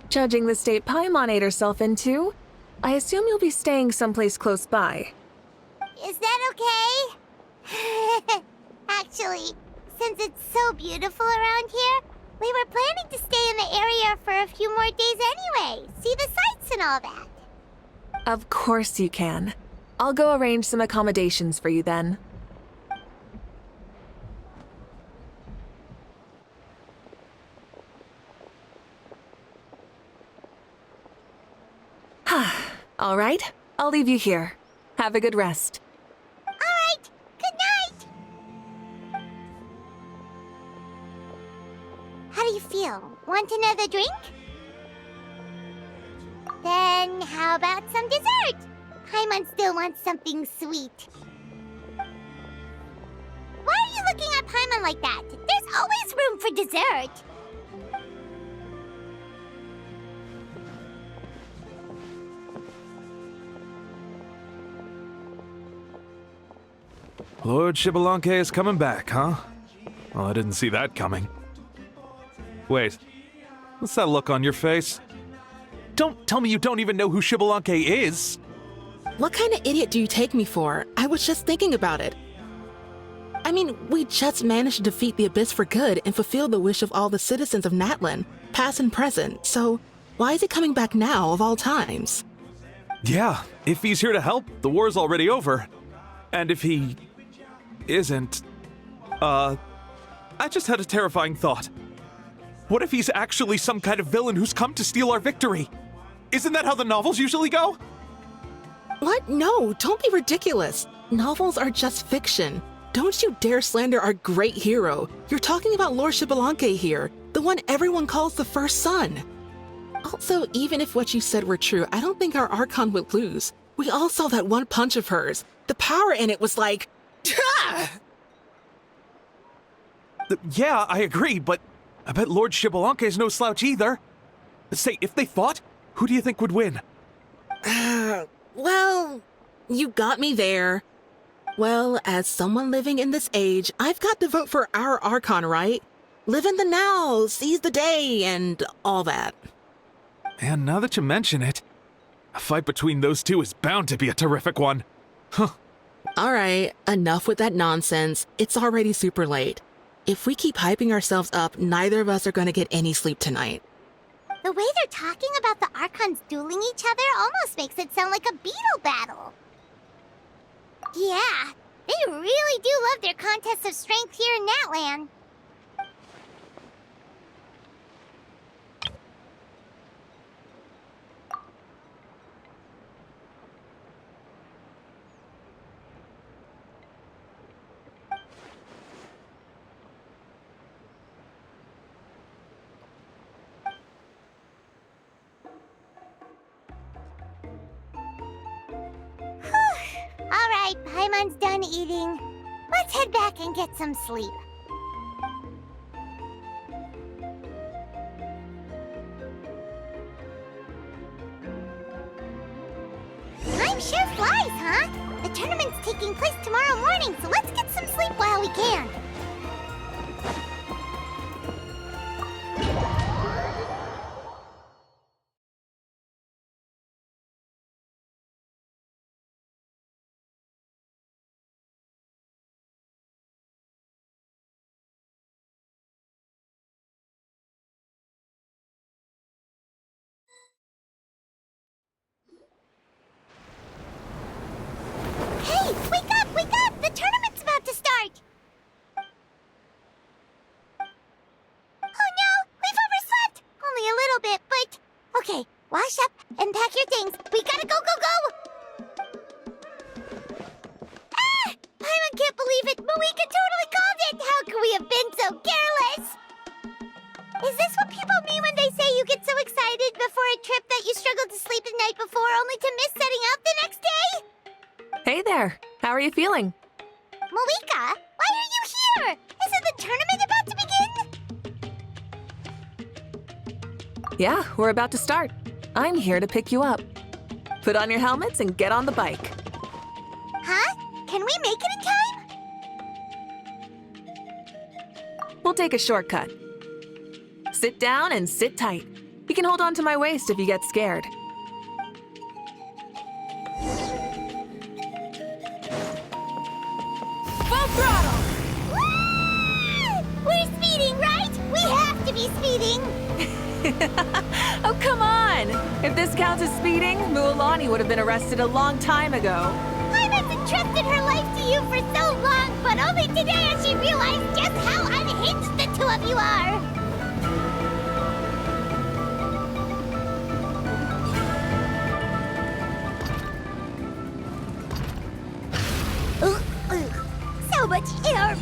Judging the state Paimon ate herself into, I assume you'll be staying someplace close by. Is that okay? Actually, since it's so beautiful around here, we were planning to stay in the area for a few more days anyway. See the sights and all that. Of course you can. I'll go arrange some accommodations for you then. All right, I'll leave you here. Have a good rest. All right, good night. How do you feel? Want another drink? Then how about some dessert? Paimon still wants something sweet. Why are you looking at Paimon like that? There's always room for dessert. Lord Xbalanque is coming back, huh? Well, I didn't see that coming. Wait, what's that look on your face? Don't tell me you don't even know who Xbalanque is! What kind of idiot do you take me for? I was just thinking about it. I mean, we just managed to defeat the Abyss for good and fulfill the wish of all the citizens of Natlan, past and present, so why is he coming back now of all times? Yeah, if he's here to help, the war's already over. And if he isn't, I just had a terrifying thought. What if he's actually some kind of villain who's come to steal our victory? Isn't that how the novels usually go? What? No, don't be ridiculous. Novels are just fiction. Don't you dare slander our great hero. You're talking about Lord Xbalanque here, the one everyone calls the first son. Also, even if what you said were true, I don't think our Archon would lose. We all saw that one punch of hers. The power in it was like... Yeah, I agree, but I bet Lord Xbalanque is no slouch either. Say, if they fought, who do you think would win? Well, you got me there. Well, as someone living in this age, I've got to vote for our Archon, right? Live in the now, seize the day, and all that. And now that you mention it, a fight between those two is bound to be a terrific one. Huh. All right, enough with that nonsense. It's already super late. If we keep hyping ourselves up, neither of us are going to get any sleep tonight. The way they're talking about the Archons dueling each other almost makes it sound like a beetle battle. Yeah, they really do love their contests of strength here in Natlan. Alright, Paimon's done eating. Let's head back and get some sleep. Time sure flies, huh? The tournament's taking place tomorrow morning, so let's get some sleep while we can. Hey, wake up, wake up! The tournament's about to start! Oh no, we've overslept! Only a little bit, but... Okay, wash up and pack your things. We gotta go, go, go! Ah! Paimon can't believe it! Mawuika totally called it! How could we have been so careless? Is this what people mean when they say you get so excited before a trip that you struggled to sleep the night before only to miss setting out the next day? Hey there, how are you feeling? Mawuika, why are you here? Isn't the tournament about to begin? Yeah, we're about to start. I'm here to pick you up. Put on your helmets and get on the bike. Huh? Can we make it in time? We'll take a shortcut. Sit down and sit tight. You can hold on to my waist if you get scared. Full throttle! We're speeding, right? We have to be speeding! Oh, come on! If this counts as speeding, Mualani would have been arrested a long time ago. I've entrusted her life to you for so long, but only today has she realized just how unhinged the two of you are! So much air!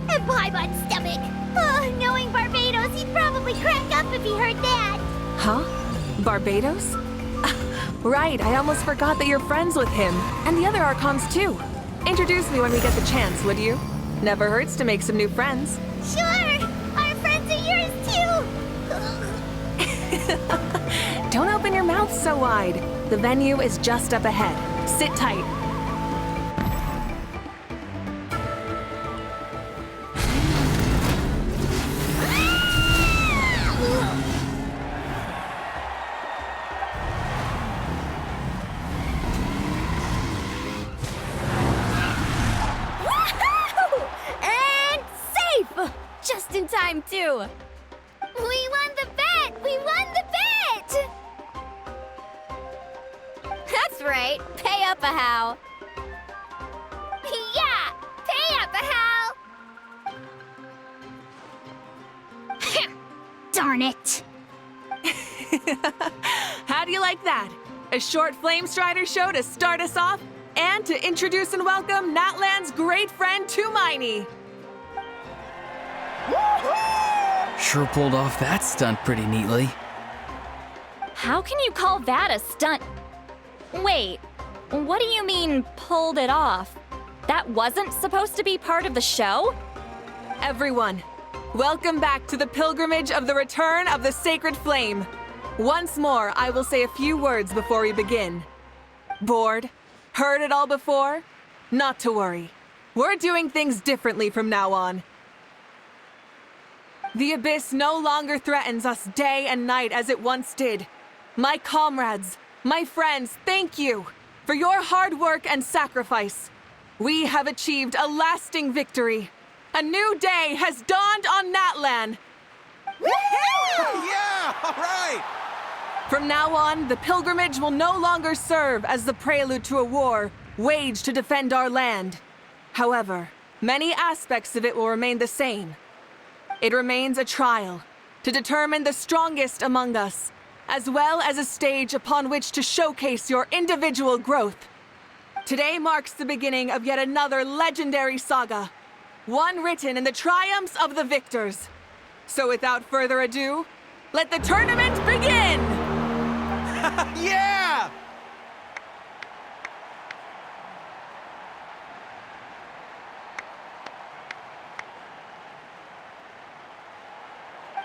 And Paimon stomach! Oh, knowing Barbados, he'd probably crack up if he heard that! Huh? Barbados? Right, I almost forgot that you're friends with him. And the other Archons, too. Introduce me when we get the chance, would you? Never hurts to make some new friends. Sure! Our friends are yours, too! Don't open your mouth so wide. The venue is just up ahead. Sit tight. And safe! Just in time, too. We won the bet! We won the bet! That's right. Pay up a how. Yeah! Pay up, Hal! Darn it! How do you like that? A short Flame Strider show to start us off, and to introduce and welcome Natlan's great friend, Tumaini. Sure pulled off that stunt pretty neatly. How can you call that a stunt? Wait, what do you mean, pulled it off? That wasn't supposed to be part of the show? Everyone, welcome back to the pilgrimage of the return of the sacred flame. Once more, I will say a few words before we begin. Bored? Heard it all before? Not to worry. We're doing things differently from now on. The abyss no longer threatens us day and night as it once did. My comrades, my friends, thank you for your hard work and sacrifice. We have achieved a lasting victory. A new day has dawned on Natlan. Yeah, all right! From now on, the pilgrimage will no longer serve as the prelude to a war waged to defend our land. However, many aspects of it will remain the same. It remains a trial to determine the strongest among us, as well as a stage upon which to showcase your individual growth. Today marks the beginning of yet another legendary saga, one written in the triumphs of the victors. So without further ado, let the tournament begin! Yeah!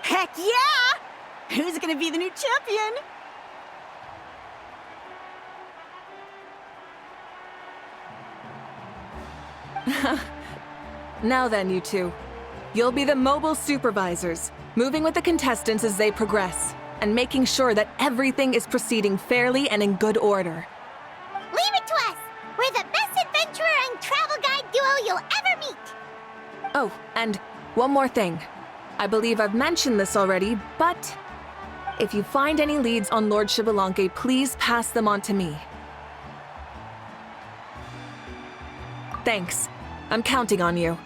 Heck yeah! Who's gonna be the new champion? Now then, you two. You'll be the mobile supervisors, moving with the contestants as they progress, and making sure that everything is proceeding fairly and in good order. Leave it to us! We're the best adventurer and travel guide duo you'll ever meet! Oh, and one more thing. I believe I've mentioned this already, but if you find any leads on Lord Xbalanque, please pass them on to me. Thanks. I'm counting on you.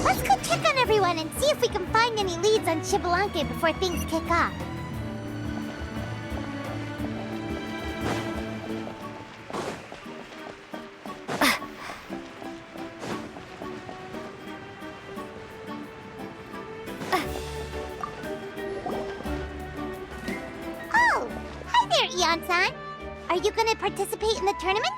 Let's go check on everyone and see if we can find any leads on Xbalanque before things kick off. Oh, hi there, Eon-san. Are you gonna participate in the tournament?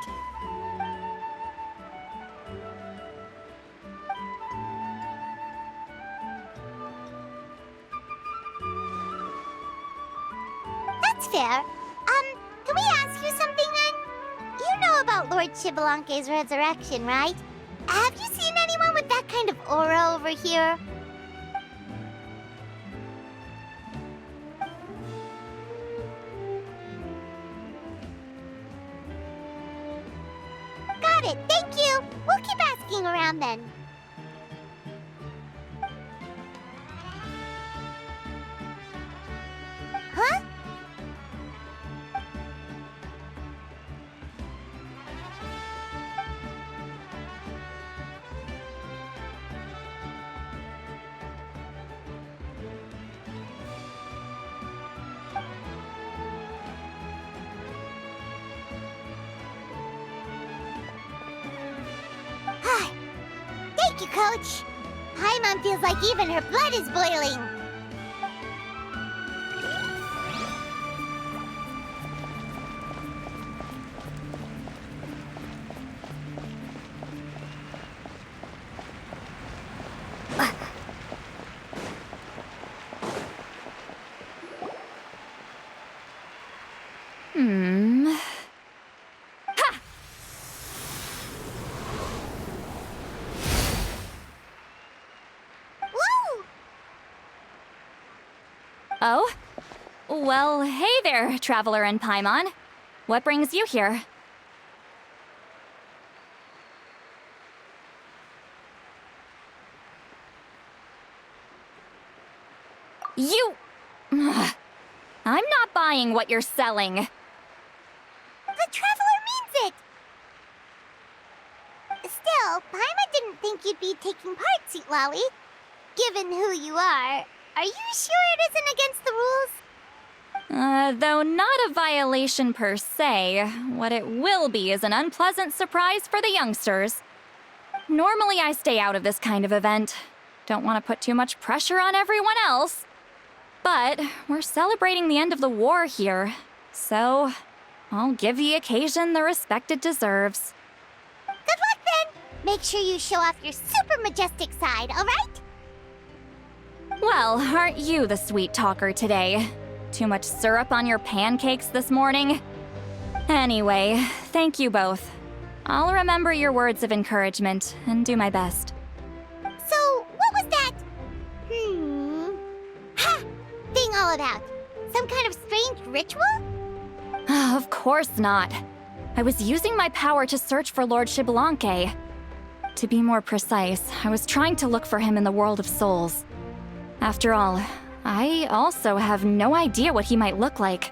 That's fair. Can we ask you something then? You know about Lord Xbalanque's resurrection, right? Have you seen anyone with that kind of aura over here? Got it, thank you. We'll keep asking around then. Huh? Thank you, Coach. Paimon feels like even her blood is boiling. Oh? Well, hey there, Traveler and Paimon. What brings you here? You... I'm not buying what you're selling. The Traveler means it! Still, Paimon didn't think you'd be taking part, Sweet Lolly. Given who you are you sure it isn't against the rules? Though not a violation per se, what it will be is an unpleasant surprise for the youngsters. Normally I stay out of this kind of event. Don't want to put too much pressure on everyone else. But we're celebrating the end of the war here, so I'll give the occasion the respect it deserves. Good luck then! Make sure you show off your super majestic side, alright? Well, aren't you the sweet talker today? Too much syrup on your pancakes this morning? Anyway, thank you both. I'll remember your words of encouragement and do my best. So, what was that? Ha! Thing all about? Some kind of strange ritual? Of course not. I was using my power to search for Lord Xbalanque. To be more precise, I was trying to look for him in the world of souls. After all, I also have no idea what he might look like.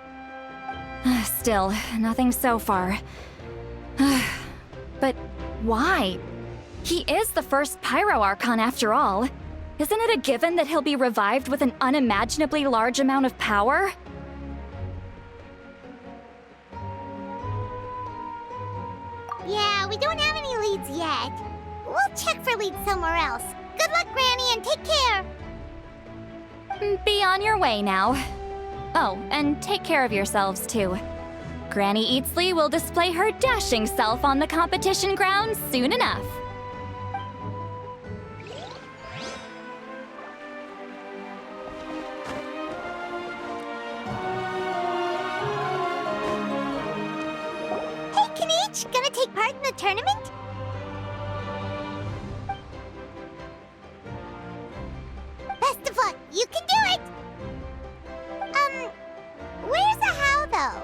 Still, nothing so far. But why? He is the first Pyro Archon after all. Isn't it a given that he'll be revived with an unimaginably large amount of power? Yeah, we don't have any leads yet. We'll check for leads somewhere else. Good luck, Granny, and take care! Be on your way now. Oh, and take care of yourselves too. Granny Eatsley will display her dashing self on the competition grounds soon enough. Hey, Kanich! Gonna take part in the tournament? Best of luck! You can do it! Where's the how, though?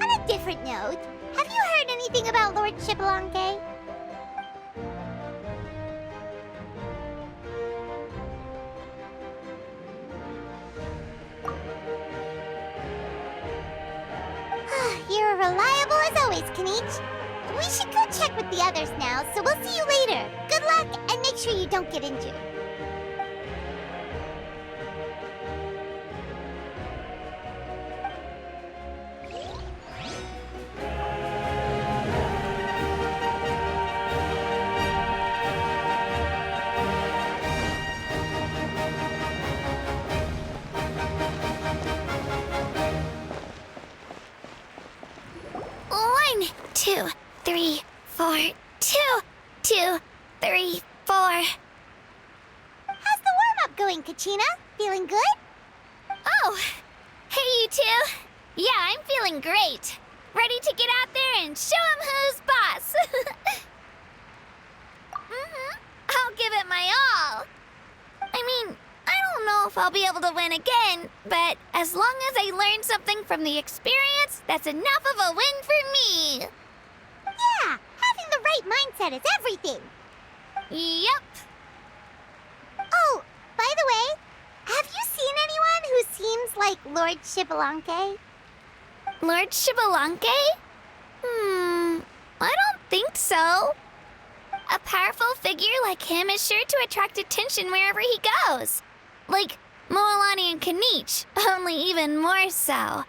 On a different note, have you heard anything about Lord Xbalanque? You're reliable as always, Kanich. We should go check with the others now, so we'll see you later. Good luck, and make sure you don't get injured. One, 2, 3, 4, 2, 2, 3, 4. How's the warm-up going, Kachina? Feeling good? Oh, hey you two. Yeah, I'm feeling great. Ready to get out there and show 'em who's boss. I'll give it my all. I mean, I don't know if I'll be able to win again, but as long as I learn something from the experience, that's enough of a win for me. Yeah, having the right mindset is everything. Yep. Oh, by the way, have you seen anyone who seems like Lord Shibalanke? Lord Shibalanke? I don't think so. A powerful figure like him is sure to attract attention wherever he goes. Like Moalani and Kanich, only even more so. I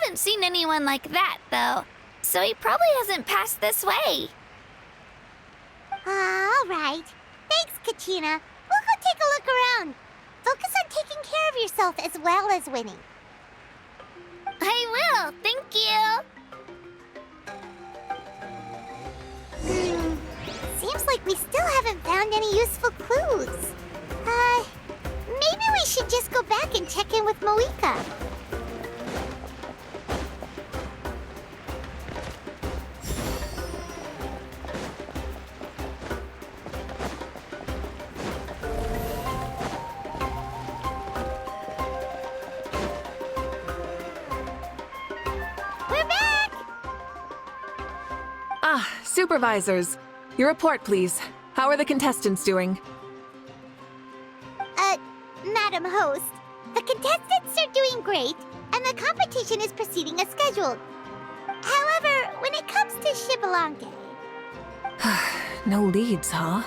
haven't seen anyone like that, though, so he probably hasn't passed this way. All right. Thanks, Kachina. We'll go take a look around. Focus on taking care of yourself as well as winning. I will, thank you. Seems like we still haven't found any useful clues. Maybe we should just go back and check in with Moika. We're back! Ah, supervisors. Your report, please. How are the contestants doing? Madam Host, the contestants are doing great, and the competition is proceeding as scheduled. However, when it comes to Shibalanke... No leads, huh?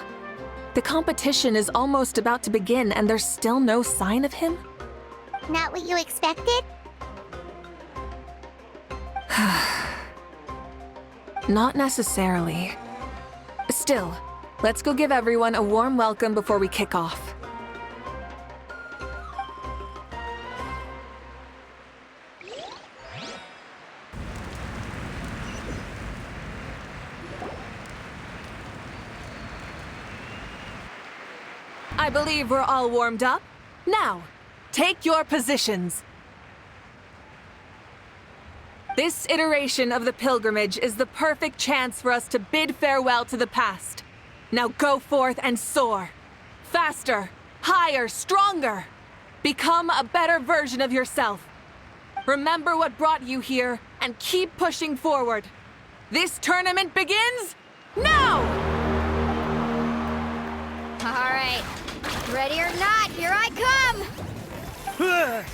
The competition is almost about to begin, and there's still no sign of him? Not what you expected? Not necessarily. Still, let's go give everyone a warm welcome before we kick off. I believe we're all warmed up. Now, take your positions. This iteration of the pilgrimage is the perfect chance for us to bid farewell to the past. Now go forth and soar. Faster, higher, stronger. Become a better version of yourself. Remember what brought you here and keep pushing forward. This tournament begins now! All right. Ready or not, here I come!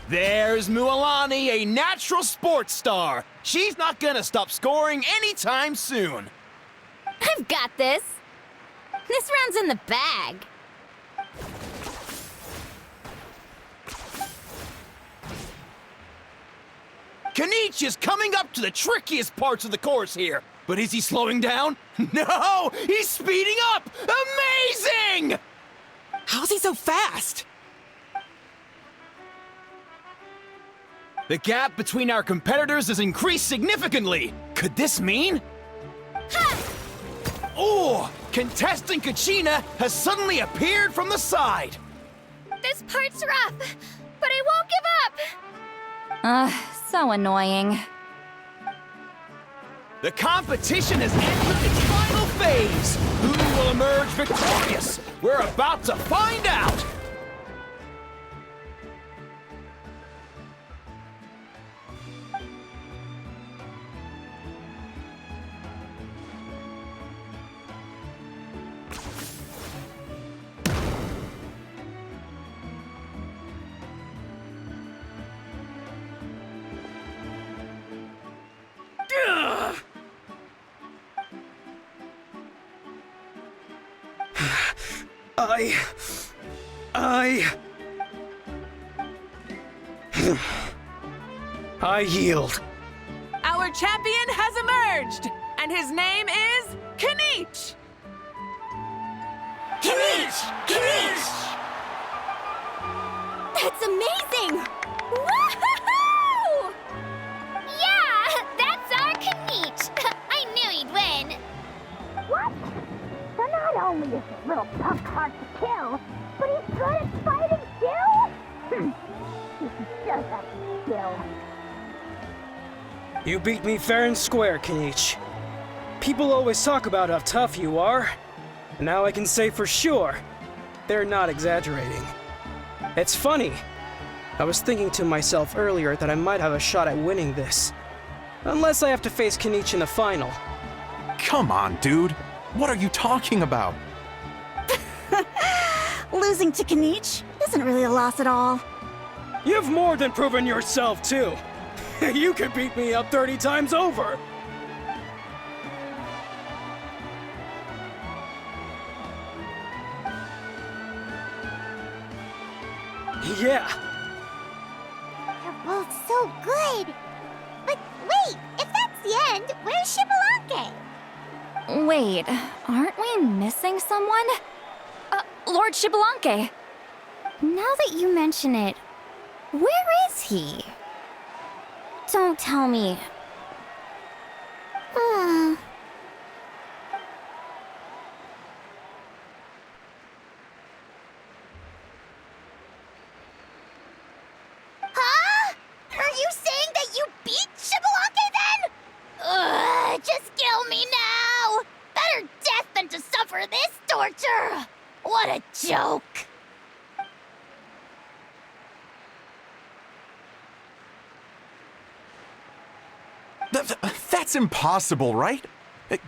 There's Mualani, a natural sports star. She's not gonna stop scoring anytime soon. I've got this. This round's in the bag. Kanich is coming up to the trickiest parts of the course here. But is he slowing down? No! He's speeding up! Amazing! How's he so fast? The gap between our competitors has increased significantly. Could this mean? Oh! Contestant Kachina has suddenly appeared from the side. This part's rough, but I won't give up. So annoying. The competition has entered its final phase. Who will emerge victorious? We're about to find out. I yield. Our champion has emerged, and his name is Kanich! Kanich! Kanich! That's amazing! Woohoo! Yeah, that's our Kanich. I knew he'd win. What? So not only is this little punk hard to kill, but he's good at fighting too? He does have skill. You beat me fair and square, Kanich. People always talk about how tough you are. And now I can say for sure, they're not exaggerating. It's funny. I was thinking to myself earlier that I might have a shot at winning this. Unless I have to face Kenichi in the final. Come on, dude. What are you talking about? Losing to Kenichi isn't really a loss at all. You've more than proven yourself, too. You could beat me up 30 times over. Yeah. You're both so good. But wait, if that's the end, where's Shibalanke? Wait, aren't we missing someone? Lord Shibalanke. Now that you mention it, where is he? Don't tell me. Huh? Are you saying that you beat Shibalanke then? Ugh, just kill me now! Better death than to suffer this torture! What a joke! That's impossible, right?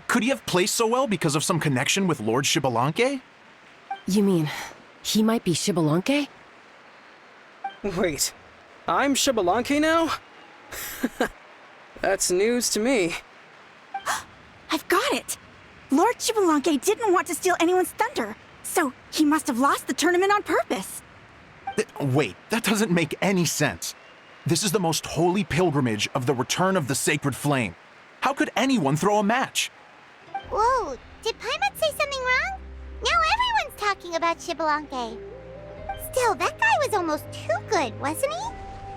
Could he have placed so well because of some connection with Lord Shibalanke? You mean, he might be Shibalanke? Wait, I'm Shibalanke now? That's news to me. I've got it! Lord Shibalanke didn't want to steal anyone's thunder, so he must have lost the tournament on purpose. Wait, that doesn't make any sense. This is the most holy pilgrimage of the return of the sacred flame. How could anyone throw a match? Whoa, did Paimon say something wrong? Now everyone's talking about Shibalanke. Still, that guy was almost too good, wasn't he?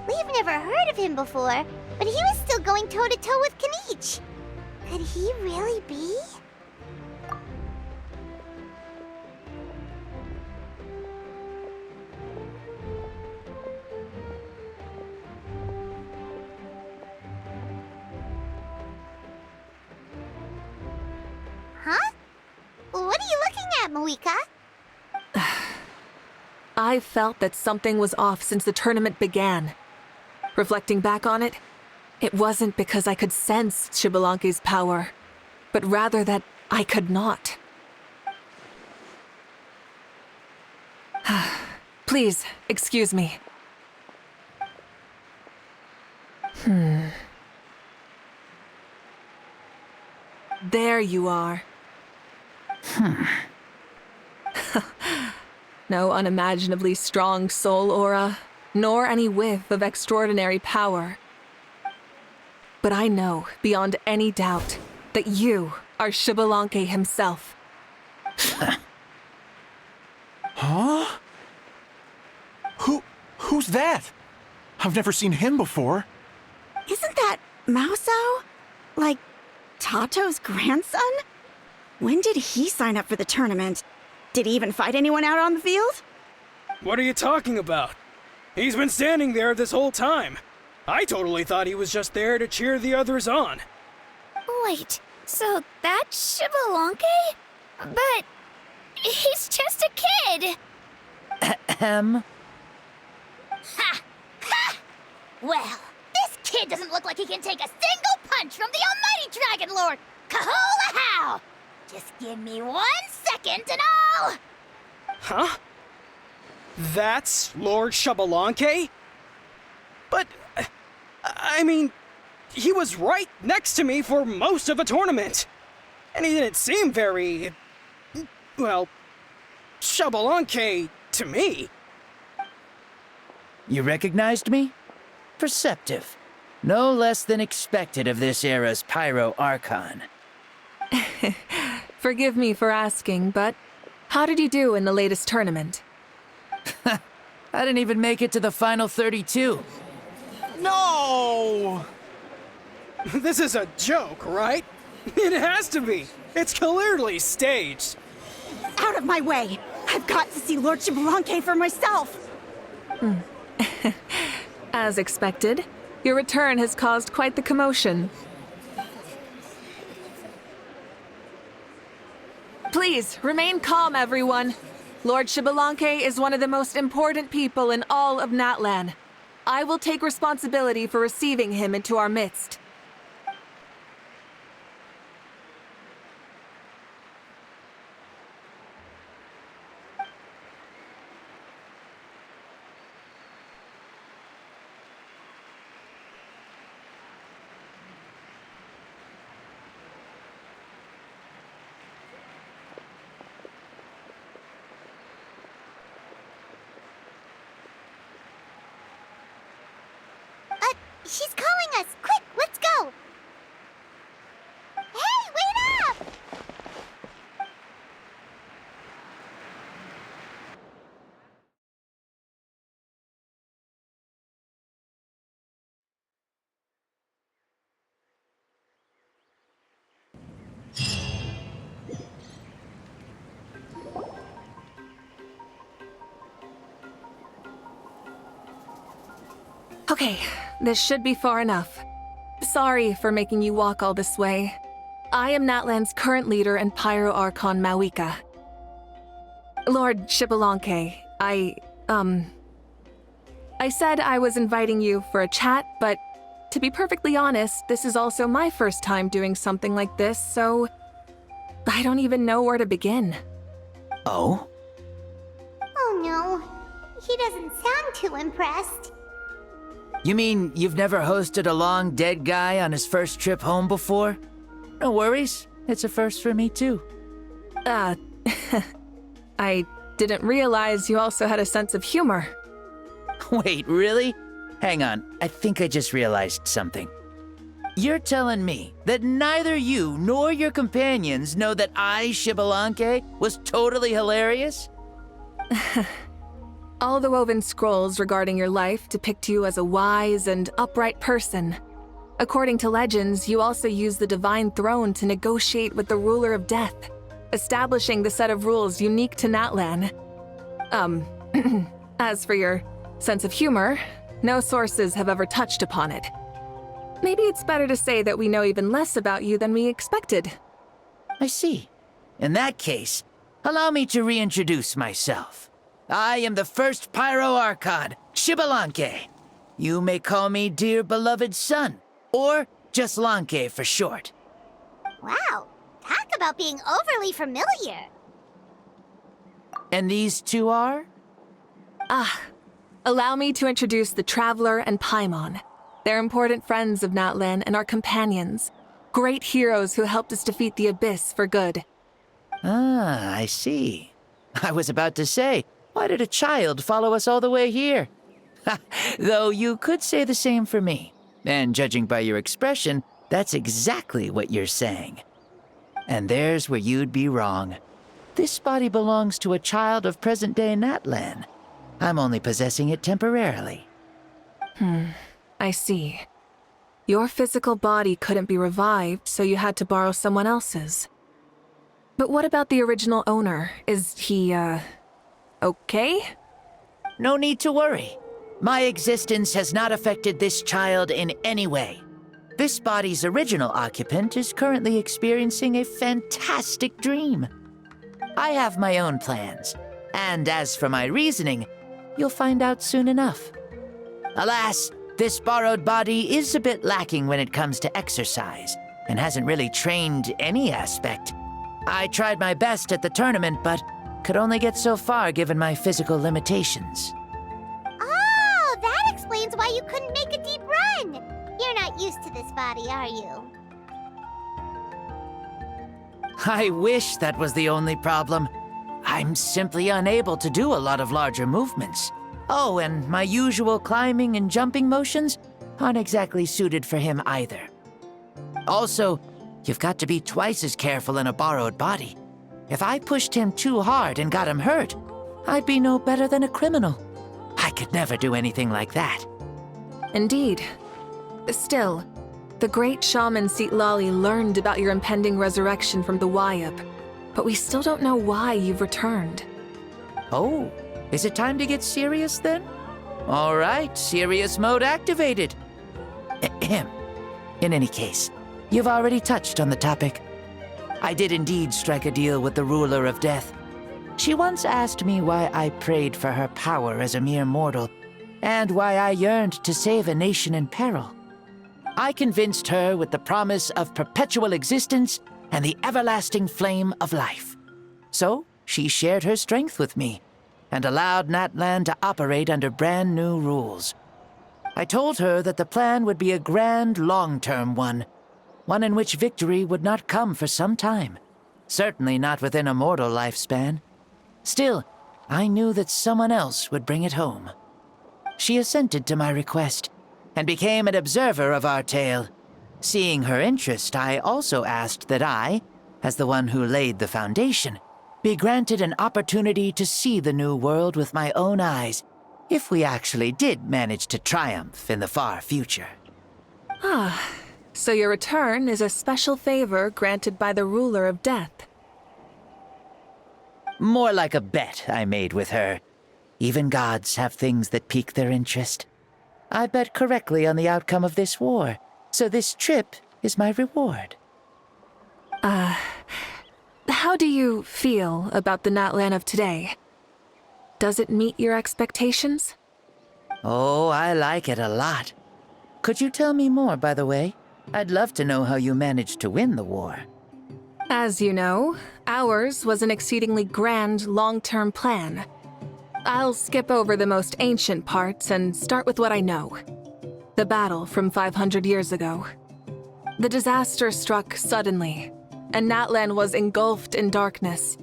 We've never heard of him before, but he was still going toe-to-toe with Kenichi. Could he really be? Huh? What are you looking at, Mawuika? I felt that something was off since the tournament began. Reflecting back on it, it wasn't because I could sense Shibalanke's power, but rather that I could not. Please, excuse me. There you are. No unimaginably strong soul aura, nor any whiff of extraordinary power. But I know, beyond any doubt, that you are Shibalanke himself. Huh? Who's that? I've never seen him before. Isn't that Mauso? Like, Tato's grandson? When did he sign up for the tournament? Did he even fight anyone out on the field? What are you talking about? He's been standing there this whole time. I totally thought he was just there to cheer the others on. Wait, so that's Shibalanke? But he's just a kid. Ha! Ha! Well, this kid doesn't look like he can take a single punch from the almighty Dragon Lord! Kahola how! Just give me 1 second and I'll... Huh? That's Lord Shibalanke? But, I mean, he was right next to me for most of the tournament. And he didn't seem very, well, Shibalanke to me. You recognized me? Perceptive. No less than expected of this era's Pyro Archon. Forgive me for asking, but how did you do in the latest tournament? I didn't even make it to the final 32. No! This is a joke, right? It has to be. It's clearly staged. Out of my way! I've got to see Lord Shibalanke for myself! As expected, your return has caused quite the commotion. Please, remain calm, everyone. Lord Shibalanke is one of the most important people in all of Natlan. I will take responsibility for receiving him into our midst. She's calling us! Quick, let's go! Hey, wait up! Okay, this should be far enough. Sorry for making you walk all this way. I am Natlan's current leader and Pyro Archon Mawuiki. Lord Shibalanke, I said I was inviting you for a chat, but to be perfectly honest, this is also my first time doing something like this, so I don't even know where to begin. Oh? Oh no, he doesn't sound too impressed. You mean you've never hosted a long dead guy on his first trip home before? No worries, it's a first for me too. I didn't realize you also had a sense of humor. Wait, really? Hang on, I think I just realized something. You're telling me that neither you nor your companions know that I, Shibalanke, was totally hilarious? All the woven scrolls regarding your life depict you as a wise and upright person. According to legends, you also use the divine throne to negotiate with the ruler of death, establishing the set of rules unique to Natlan. As for your sense of humor, no sources have ever touched upon it. Maybe it's better to say that we know even less about you than we expected. I see. In that case, allow me to reintroduce myself. I am the first Pyro Archon, Shibalanke. You may call me dear beloved son, or just Lanke for short. Wow, talk about being overly familiar. And these two are? Allow me to introduce the Traveler and Paimon. They're important friends of Natlan and our companions. Great heroes who helped us defeat the Abyss for good. Ah, I see. I was about to say, why did a child follow us all the way here? Though you could say the same for me. And judging by your expression, that's exactly what you're saying. And there's where you'd be wrong. This body belongs to a child of present-day Natlan. I'm only possessing it temporarily. I see. Your physical body couldn't be revived, so you had to borrow someone else's. But what about the original owner? Is he, okay? No need to worry. My existence has not affected this child in any way. This body's original occupant is currently experiencing a fantastic dream. I have my own plans, and as for my reasoning, you'll find out soon enough. Alas, this borrowed body is a bit lacking when it comes to exercise, and hasn't really trained any aspect. I tried my best at the tournament, but could only get so far given my physical limitations. Oh, that explains why you couldn't make a deep run. You're not used to this body, are you? I wish that was the only problem. I'm simply unable to do a lot of larger movements. Oh, and my usual climbing and jumping motions aren't exactly suited for him either. Also, you've got to be twice as careful in a borrowed body. If I pushed him too hard and got him hurt, I'd be no better than a criminal. I could never do anything like that. Indeed. Still, the great shaman Lali learned about your impending resurrection from the Wayab, but we still don't know why you've returned. Oh, is it time to get serious then? All right, serious mode activated. Ahem. In any case, you've already touched on the topic. I did indeed strike a deal with the ruler of death. She once asked me why I prayed for her power as a mere mortal, and why I yearned to save a nation in peril. I convinced her with the promise of perpetual existence and the everlasting flame of life. So, she shared her strength with me, and allowed Natlan to operate under brand new rules. I told her that the plan would be a grand, long-term one in which victory would not come for some time, certainly not within a mortal lifespan. Still, I knew that someone else would bring it home. She assented to my request, and became an observer of our tale. Seeing her interest, I also asked that I, as the one who laid the foundation, be granted an opportunity to see the new world with my own eyes, if we actually did manage to triumph in the far future. Ah, so your return is a special favor granted by the ruler of death. More like a bet I made with her. Even gods have things that pique their interest. I bet correctly on the outcome of this war, so this trip is my reward. How do you feel about the Natlan of today? Does it meet your expectations? Oh, I like it a lot. Could you tell me more, by the way? I'd love to know how you managed to win the war. As you know, ours was an exceedingly grand, long-term plan. I'll skip over the most ancient parts and start with what I know. The battle from 500 years ago. The disaster struck suddenly, and Natlan was engulfed in darkness.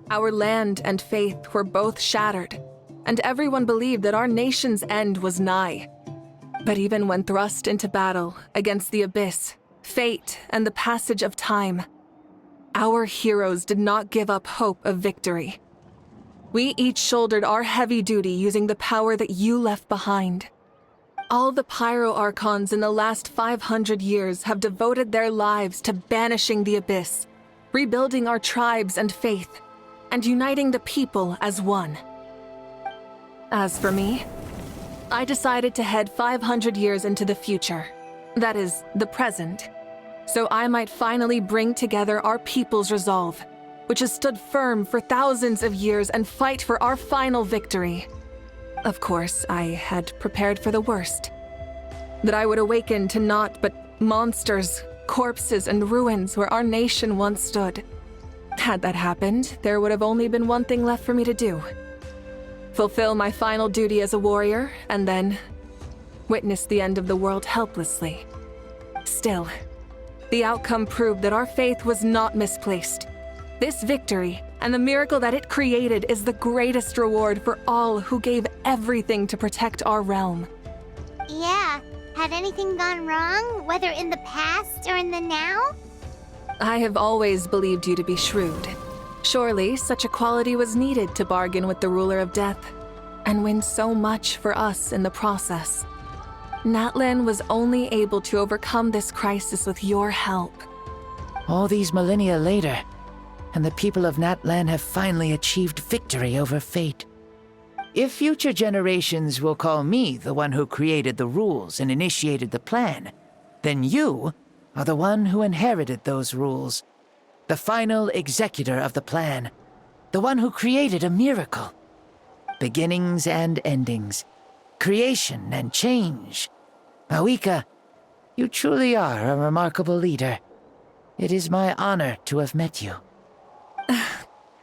Our land and faith were both shattered, and everyone believed that our nation's end was nigh. But even when thrust into battle against the abyss, fate, and the passage of time, our heroes did not give up hope of victory. We each shouldered our heavy duty using the power that you left behind. All the Pyro Archons in the last 500 years have devoted their lives to banishing the abyss, rebuilding our tribes and faith, and uniting the people as one. As for me, I decided to head 500 years into the future, that is, the present, so I might finally bring together our people's resolve, which has stood firm for thousands of years, and fight for our final victory. Of course, I had prepared for the worst. That I would awaken to naught but monsters, corpses, and ruins where our nation once stood. Had that happened, there would have only been one thing left for me to do. Fulfill my final duty as a warrior, and then witness the end of the world helplessly. Still, the outcome proved that our faith was not misplaced. This victory, and the miracle that it created, is the greatest reward for all who gave everything to protect our realm. Yeah, had anything gone wrong, whether in the past or in the now? I have always believed you to be shrewd. Surely, such a quality was needed to bargain with the ruler of death, and win so much for us in the process. Natlan was only able to overcome this crisis with your help. All these millennia later, and the people of Natlan have finally achieved victory over fate. If future generations will call me the one who created the rules and initiated the plan, then you are the one who inherited those rules. The final executor of the plan. The one who created a miracle. Beginnings and endings. Creation and change. Mawuika, you truly are a remarkable leader. It is my honor to have met you.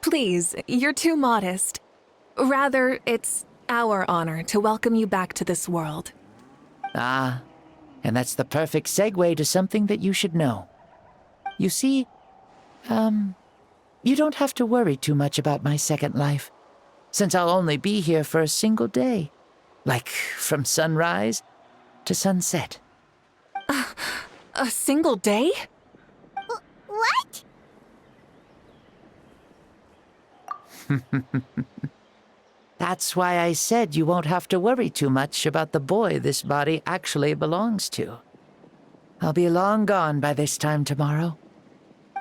Please, you're too modest. Rather, it's our honor to welcome you back to this world. Ah, and that's the perfect segue to something that you should know. You see, you don't have to worry too much about my second life, since I'll only be here for a single day. Like, from sunrise to sunset. A single day? What? That's why I said you won't have to worry too much about the boy this body actually belongs to. I'll be long gone by this time tomorrow.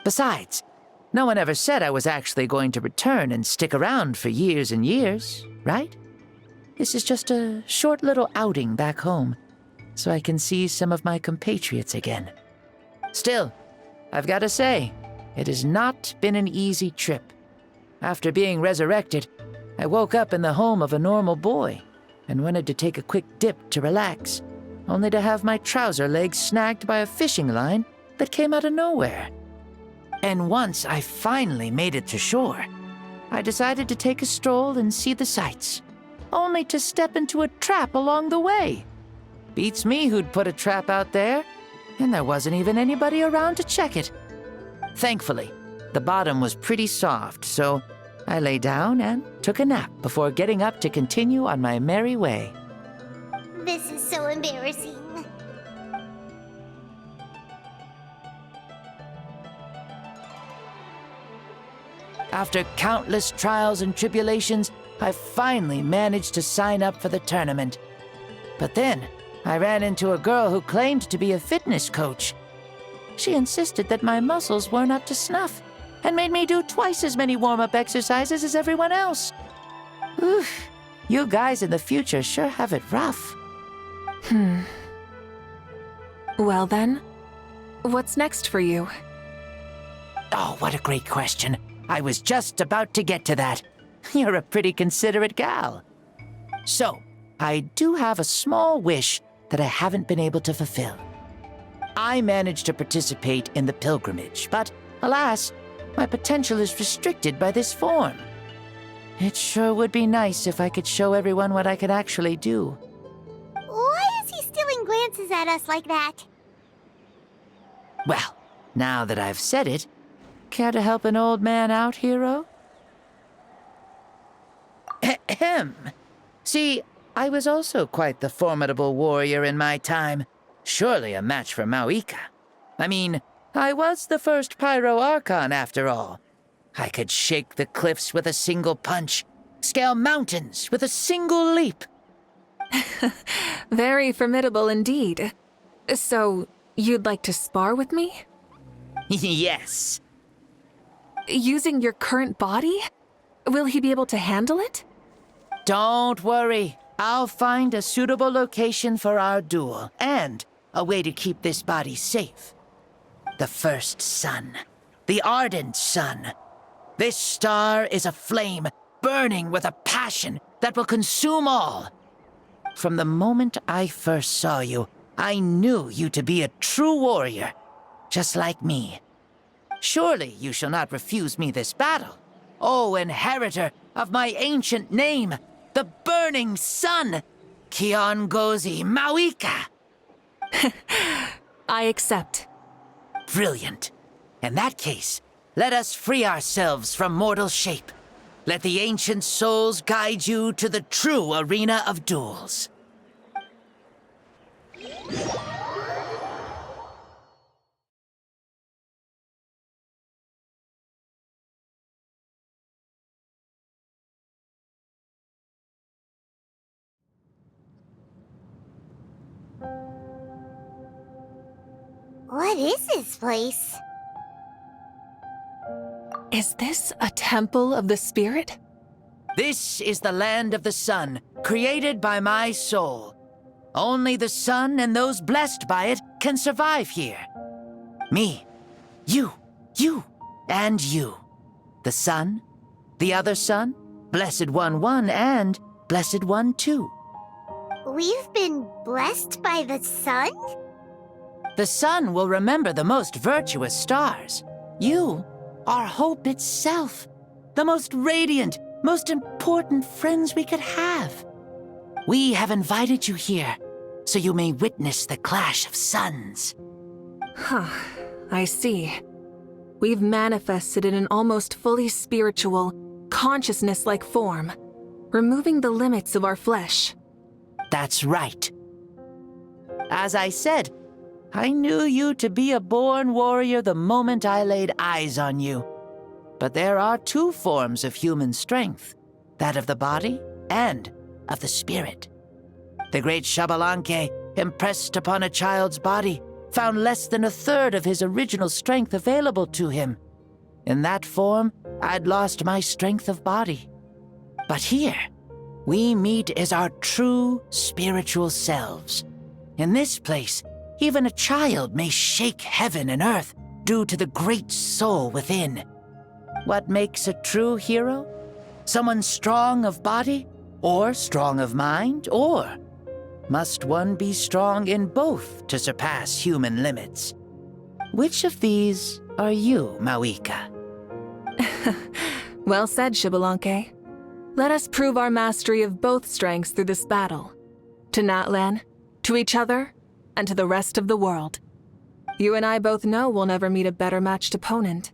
Besides, no one ever said I was actually going to return and stick around for years and years, right? This is just a short little outing back home, so I can see some of my compatriots again. Still, I've got to say, it has not been an easy trip. After being resurrected, I woke up in the home of a normal boy and wanted to take a quick dip to relax, only to have my trouser leg snagged by a fishing line that came out of nowhere. And once I finally made it to shore, I decided to take a stroll and see the sights, only to step into a trap along the way. Beats me who'd put a trap out there, and there wasn't even anybody around to check it. Thankfully, the bottom was pretty soft, so I lay down and took a nap before getting up to continue on my merry way. This is so embarrassing. After countless trials and tribulations, I finally managed to sign up for the tournament. But then, I ran into a girl who claimed to be a fitness coach. She insisted that my muscles weren't up to snuff, and made me do twice as many warm-up exercises as everyone else. Oof, you guys in the future sure have it rough. Well then, what's next for you? Oh, what a great question. I was just about to get to that. You're a pretty considerate gal. So, I do have a small wish that I haven't been able to fulfill. I managed to participate in the pilgrimage, but alas, my potential is restricted by this form. It sure would be nice if I could show everyone what I could actually do. Why is he stealing glances at us like that? Well, now that I've said it, care to help an old man out, hero? Ahem. See, I was also quite the formidable warrior in my time. Surely a match for Mawuika. I mean, I was the first Pyro Archon after all. I could shake the cliffs with a single punch, scale mountains with a single leap. Very formidable indeed. So, you'd like to spar with me? Yes. Using your current body? Will he be able to handle it? Don't worry. I'll find a suitable location for our duel, and a way to keep this body safe. The first sun. The ardent sun. This star is a flame, burning with a passion that will consume all. From the moment I first saw you, I knew you to be a true warrior, just like me. Surely you shall not refuse me this battle, O inheritor of my ancient name, the burning sun, Kiongozi Mawuika. I accept. Brilliant. In that case, let us free ourselves from mortal shape. Let the ancient souls guide you to the true arena of duels. What is this place? Is this a temple of the spirit? This is the land of the sun, created by my soul. Only the sun and those blessed by it can survive here. Me, you, and you. The sun, the other sun, Blessed One 1, and Blessed One 2. We've been blessed by the sun? The sun will remember the most virtuous stars. You are hope itself, the most radiant, most important friends we could have. We have invited you here, so you may witness the clash of suns. Huh, I see. We've manifested in an almost fully spiritual, consciousness-like form, removing the limits of our flesh. That's right. As I said, I knew you to be a born warrior the moment I laid eyes on you. But there are two forms of human strength, that of the body and of the spirit. The great Xbalanque, impressed upon a child's body, found less than a third of his original strength available to him. In that form, I'd lost my strength of body. But here, we meet as our true spiritual selves. In this place, even a child may shake heaven and earth due to the great soul within. What makes a true hero? Someone strong of body, or strong of mind, or must one be strong in both to surpass human limits? Which of these are you, Mawuika? Well said, Xbalanque. Let us prove our mastery of both strengths through this battle. To Natlan, to each other, and to the rest of the world. You and I both know we'll never meet a better matched opponent.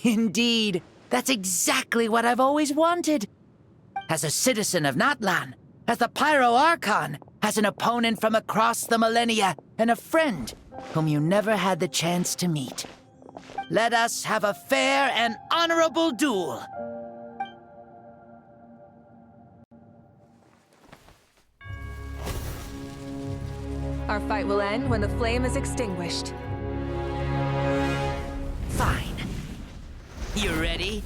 Indeed, that's exactly what I've always wanted. As a citizen of Natlan, as the Pyro Archon, as an opponent from across the millennia, and a friend whom you never had the chance to meet. Let us have a fair and honorable duel. Our fight will end when the flame is extinguished. Fine. You ready?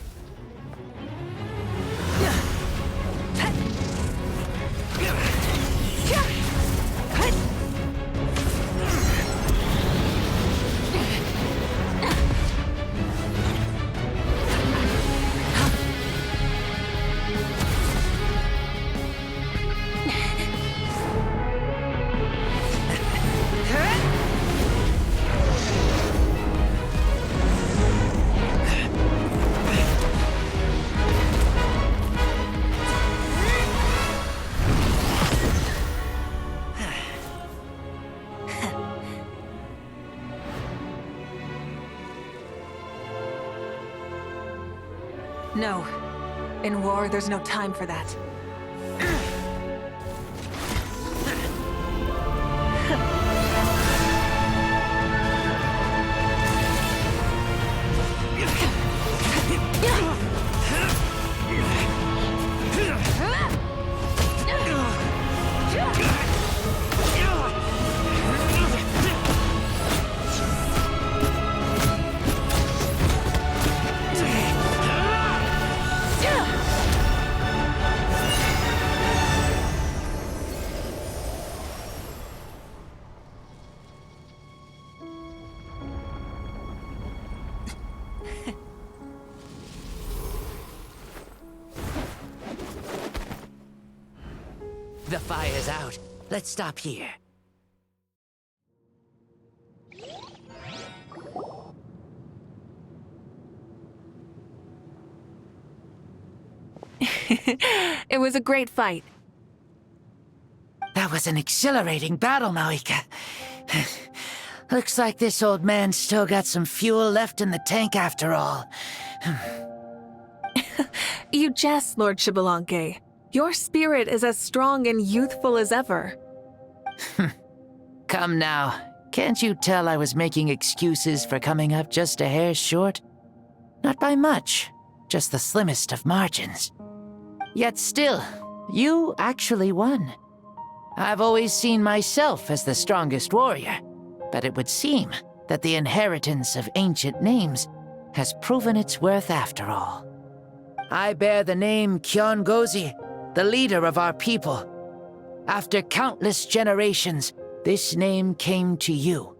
No. In war, there's no time for that. The fire's out. Let's stop here. It was a great fight. That was an exhilarating battle, Mawuika. Looks like this old man's still got some fuel left in the tank after all. You jest, Lord Xbalanque. Your spirit is as strong and youthful as ever. Come now. Can't you tell I was making excuses for coming up just a hair short? Not by much, just the slimmest of margins. Yet still, you actually won. I've always seen myself as the strongest warrior, but it would seem that the inheritance of ancient names has proven its worth after all. I bear the name Kiongozi, the leader of our people. After countless generations, this name came to you,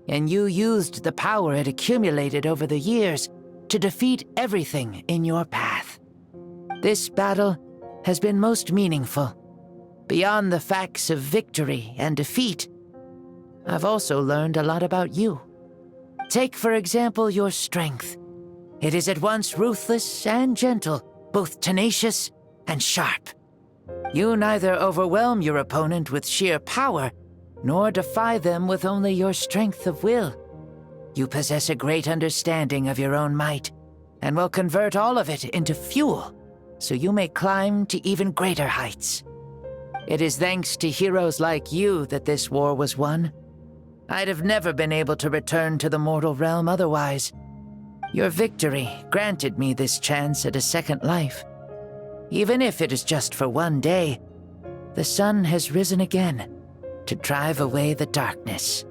and you used the power it accumulated over the years to defeat everything in your path. This battle has been most meaningful. Beyond the facts of victory and defeat, I've also learned a lot about you. Take, for example, your strength. It is at once ruthless and gentle, both tenacious and sharp. You neither overwhelm your opponent with sheer power, nor defy them with only your strength of will. You possess a great understanding of your own might, and will convert all of it into fuel, so you may climb to even greater heights. It is thanks to heroes like you that this war was won. I'd have never been able to return to the mortal realm otherwise. Your victory granted me this chance at a second life. Even if it is just for one day, the sun has risen again to drive away the darkness.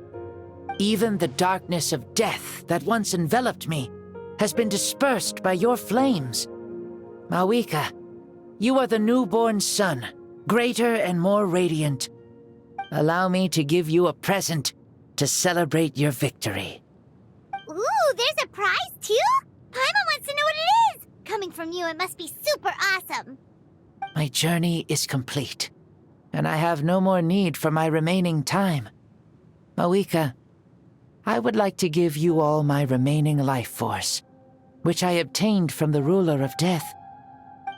Even the darkness of death that once enveloped me has been dispersed by your flames. Mawuika, you are the newborn sun, greater and more radiant. Allow me to give you a present to celebrate your victory. Ooh, there's a prize too? Paimon wants to know what it is! Coming from you, it must be super awesome. My journey is complete, and I have no more need for my remaining time. Mawuika, I would like to give you all my remaining life force, which I obtained from the ruler of death.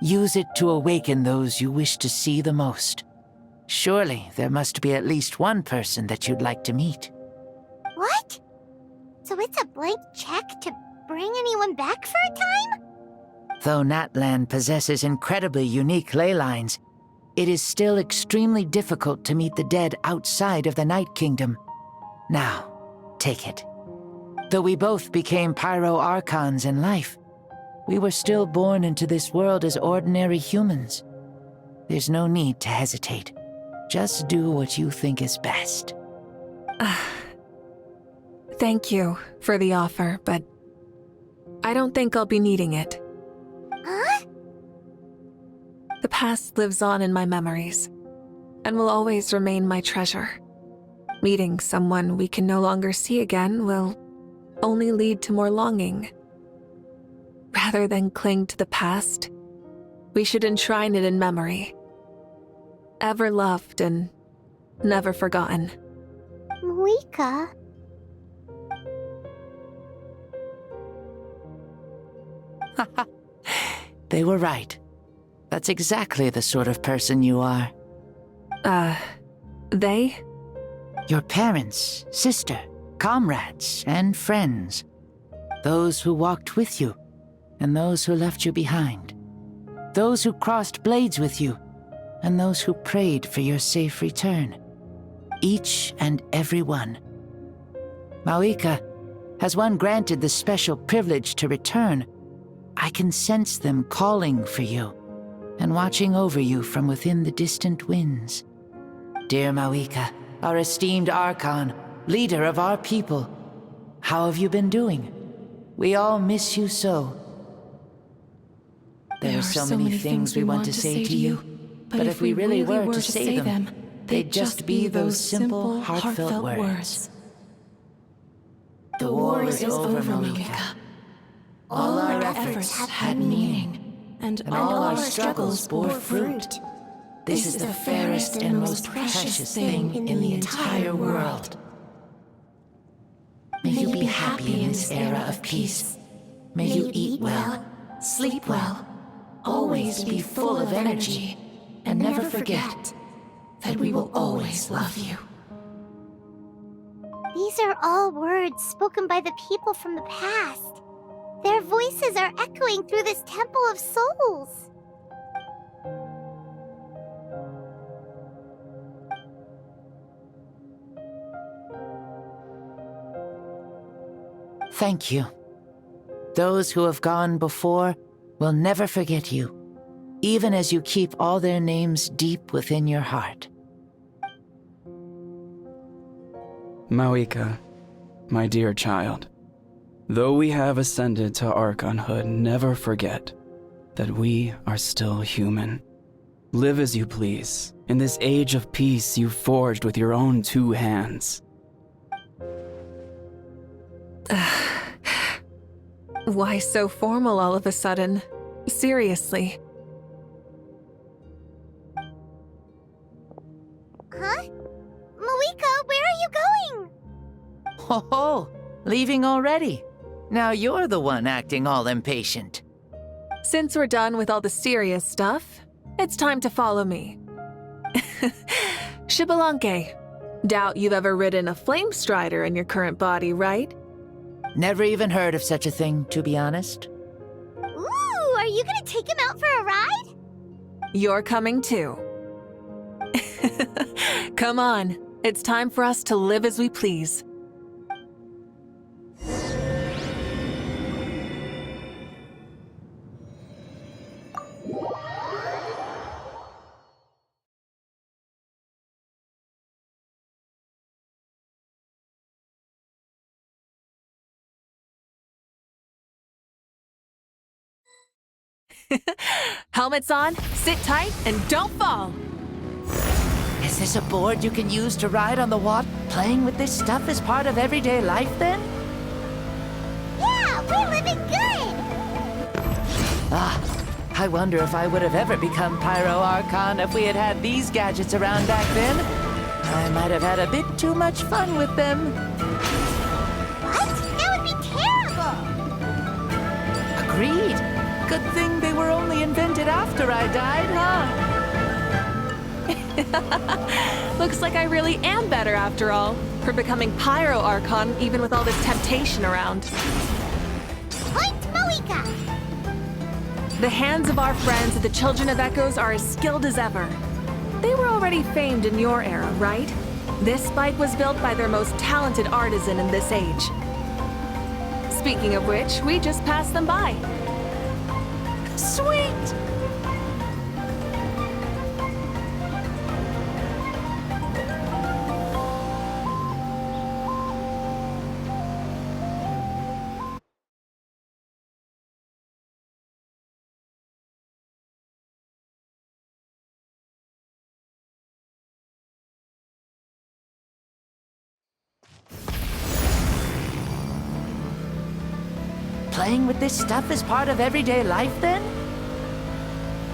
Use it to awaken those you wish to see the most. Surely there must be at least one person that you'd like to meet. What? So it's a blank check to bring anyone back for a time? Though Natlan possesses incredibly unique ley lines, it is still extremely difficult to meet the dead outside of the Night Kingdom. Now, take it. Though we both became pyro-archons in life, we were still born into this world as ordinary humans. There's no need to hesitate. Just do what you think is best. Thank you for the offer, but I don't think I'll be needing it. Huh? The past lives on in my memories, and will always remain my treasure. Meeting someone we can no longer see again will only lead to more longing. Rather than cling to the past, we should enshrine it in memory. Ever loved and never forgotten. Mawuika? They were right. That's exactly the sort of person you are. They? Your parents, sister, comrades, and friends. Those who walked with you, and those who left you behind. Those who crossed blades with you, and those who prayed for your safe return. Each and every one. Mawuika, has one granted the special privilege to return, I can sense them calling for you, and watching over you from within the distant winds. Dear Mawuika, our esteemed Archon, leader of our people, how have you been doing? We all miss you so. There are so many things we want to say to you, but if we really were to say them, they'd just be those simple, heartfelt words. The war is over, Mawuika. All our efforts had meaning, and all our struggles bore fruit. This is the fairest and most precious thing in the entire world. May you be happy in this era of peace. May you eat well, sleep well, always be full of energy, and never forget that we will always love you. These are all words spoken by the people from the past. Their voices are echoing through this Temple of Souls. Thank you. Those who have gone before will never forget you, even as you keep all their names deep within your heart. Mawuika, my dear child, though we have ascended to Archonhood, never forget that we are still human. Live as you please, in this age of peace you forged with your own 2 hands. Why so formal all of a sudden? Seriously. Huh? Mawuika, where are you going? Ho ho! Leaving already? Now you're the one acting all impatient. Since we're done with all the serious stuff, it's time to follow me. Xbalanque, doubt you've ever ridden a flame strider in your current body, right? Never even heard of such a thing, to be honest. Ooh, are you gonna take him out for a ride? You're coming too. Come on, it's time for us to live as we please. Helmets on, sit tight, and don't fall! Is this a board you can use to ride on the water? Playing with this stuff is part of everyday life, then? Yeah, we're living good! I wonder if I would have ever become Pyro Archon if we had had these gadgets around back then. I might have had a bit too much fun with them. What? That would be terrible! Agreed. Good thing they were only invented after I died, huh? Looks like I really am better after all, for becoming Pyro Archon even with all this temptation around. Point Mawuika! The hands of our friends, the Children of Echoes, are as skilled as ever. They were already famed in your era, right? This bike was built by their most talented artisan in this age. Speaking of which, we just passed them by. Sweet! Playing with this stuff is part of everyday life, then?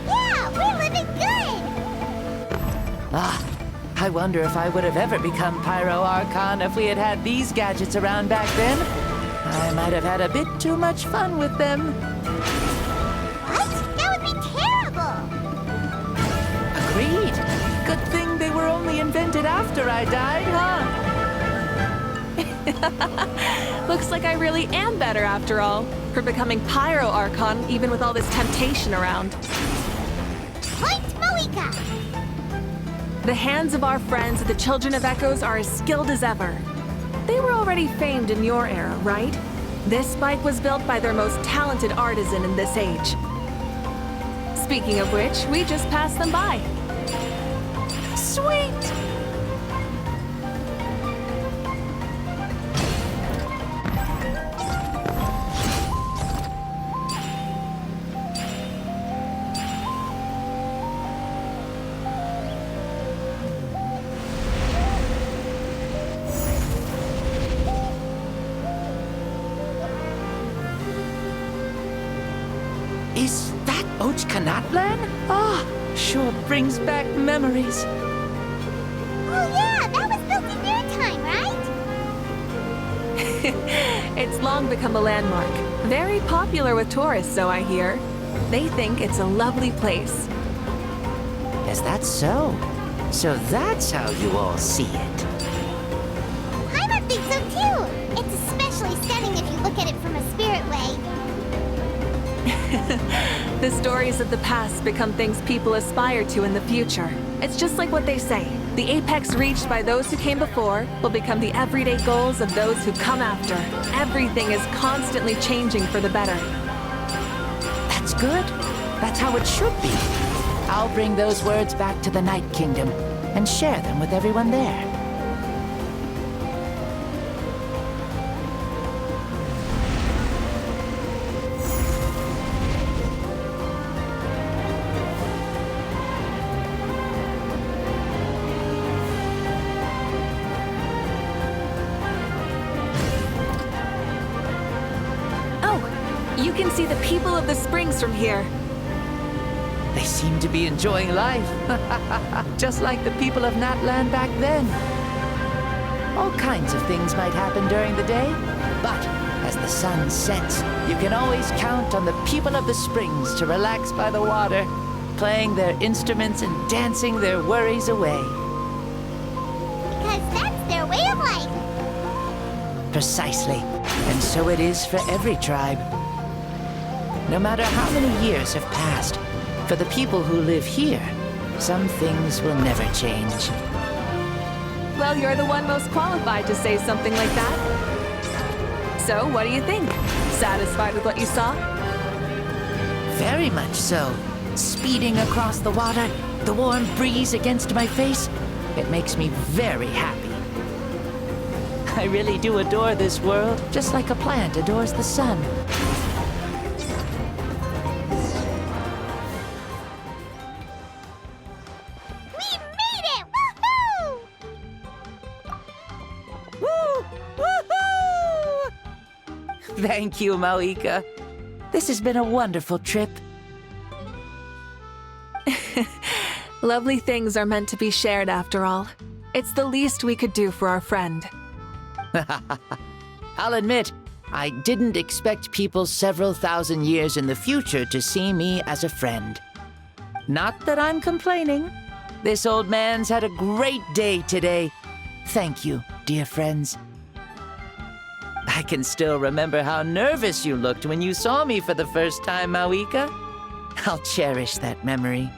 Yeah, we're living good! I wonder if I would have ever become Pyro Archon if we had had these gadgets around back then. I might have had a bit too much fun with them. What? That would be terrible! Agreed. Good thing they were only invented after I died, huh? Looks like I really am better after all, for becoming Pyro Archon even with all this temptation around. Point Mawuika! The hands of our friends, the Children of Echoes, are as skilled as ever. They were already famed in your era, right? This bike was built by their most talented artisan in this age. Speaking of which, we just passed them by. Sweet! Is that Ochkanatlan? Sure brings back memories. Oh yeah, that was built in your time, right? It's long become a landmark. Very popular with tourists, so I hear. They think it's a lovely place. Is that so? So that's how you all see it. I think so too! It's especially stunning if you look at it from a spirit way. The stories of the past become things people aspire to in the future. It's just like what they say. The apex reached by those who came before will become the everyday goals of those who come after. Everything is constantly changing for the better. That's good. That's how it should be. I'll bring those words back to the Night Kingdom and share them with everyone there. You can see the people of the springs from here. They seem to be enjoying life. Just like the people of Natland back then. All kinds of things might happen during the day, but as the sun sets, you can always count on the people of the springs to relax by the water, playing their instruments and dancing their worries away. Because that's their way of life. Precisely. And so it is for every tribe. No matter how many years have passed, for the people who live here, some things will never change. Well, you're the one most qualified to say something like that. So, what do you think? Satisfied with what you saw? Very much so. Speeding across the water, the warm breeze against my face, it makes me very happy. I really do adore this world, just like a plant adores the sun. Thank you, Mawuika. This has been a wonderful trip, Lovely things are meant to be shared after all. It's the least we could do for our friend. I'll admit, I didn't expect people several thousand years in the future to see me as a friend. Not that I'm complaining. This old man's had a great day today. Thank you, dear friends. I can still remember how nervous you looked when you saw me for the first time, Mawuika. I'll cherish that memory.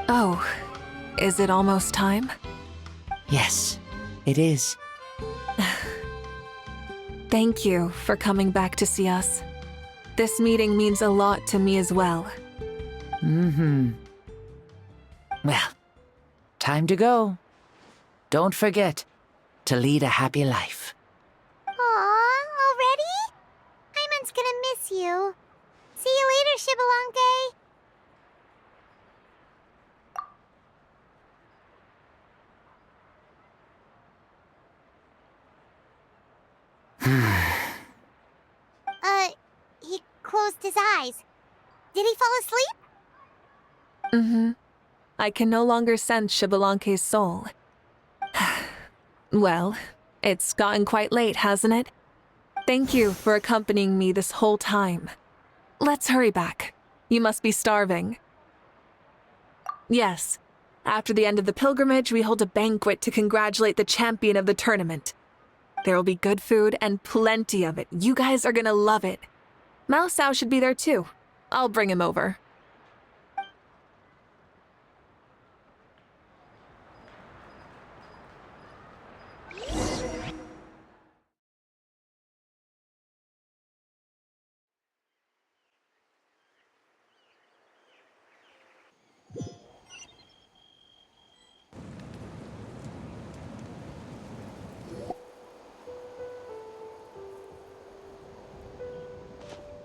Oh, is it almost time? Yes, it is. Thank you for coming back to see us. This meeting means a lot to me as well. Well, time to go. Don't forget to lead a happy life. Aw, already? Hyman's gonna miss you. See you later, Shibalonke. He closed his eyes. Did he fall asleep? I can no longer sense Shibalonke's soul. Well, it's gotten quite late, hasn't it? Thank you for accompanying me this whole time. Let's hurry back. You must be starving. Yes, after the end of the pilgrimage, we hold a banquet to congratulate the champion of the tournament. There will be good food and plenty of it. You guys are gonna love it. Maosao should be there too. I'll bring him over.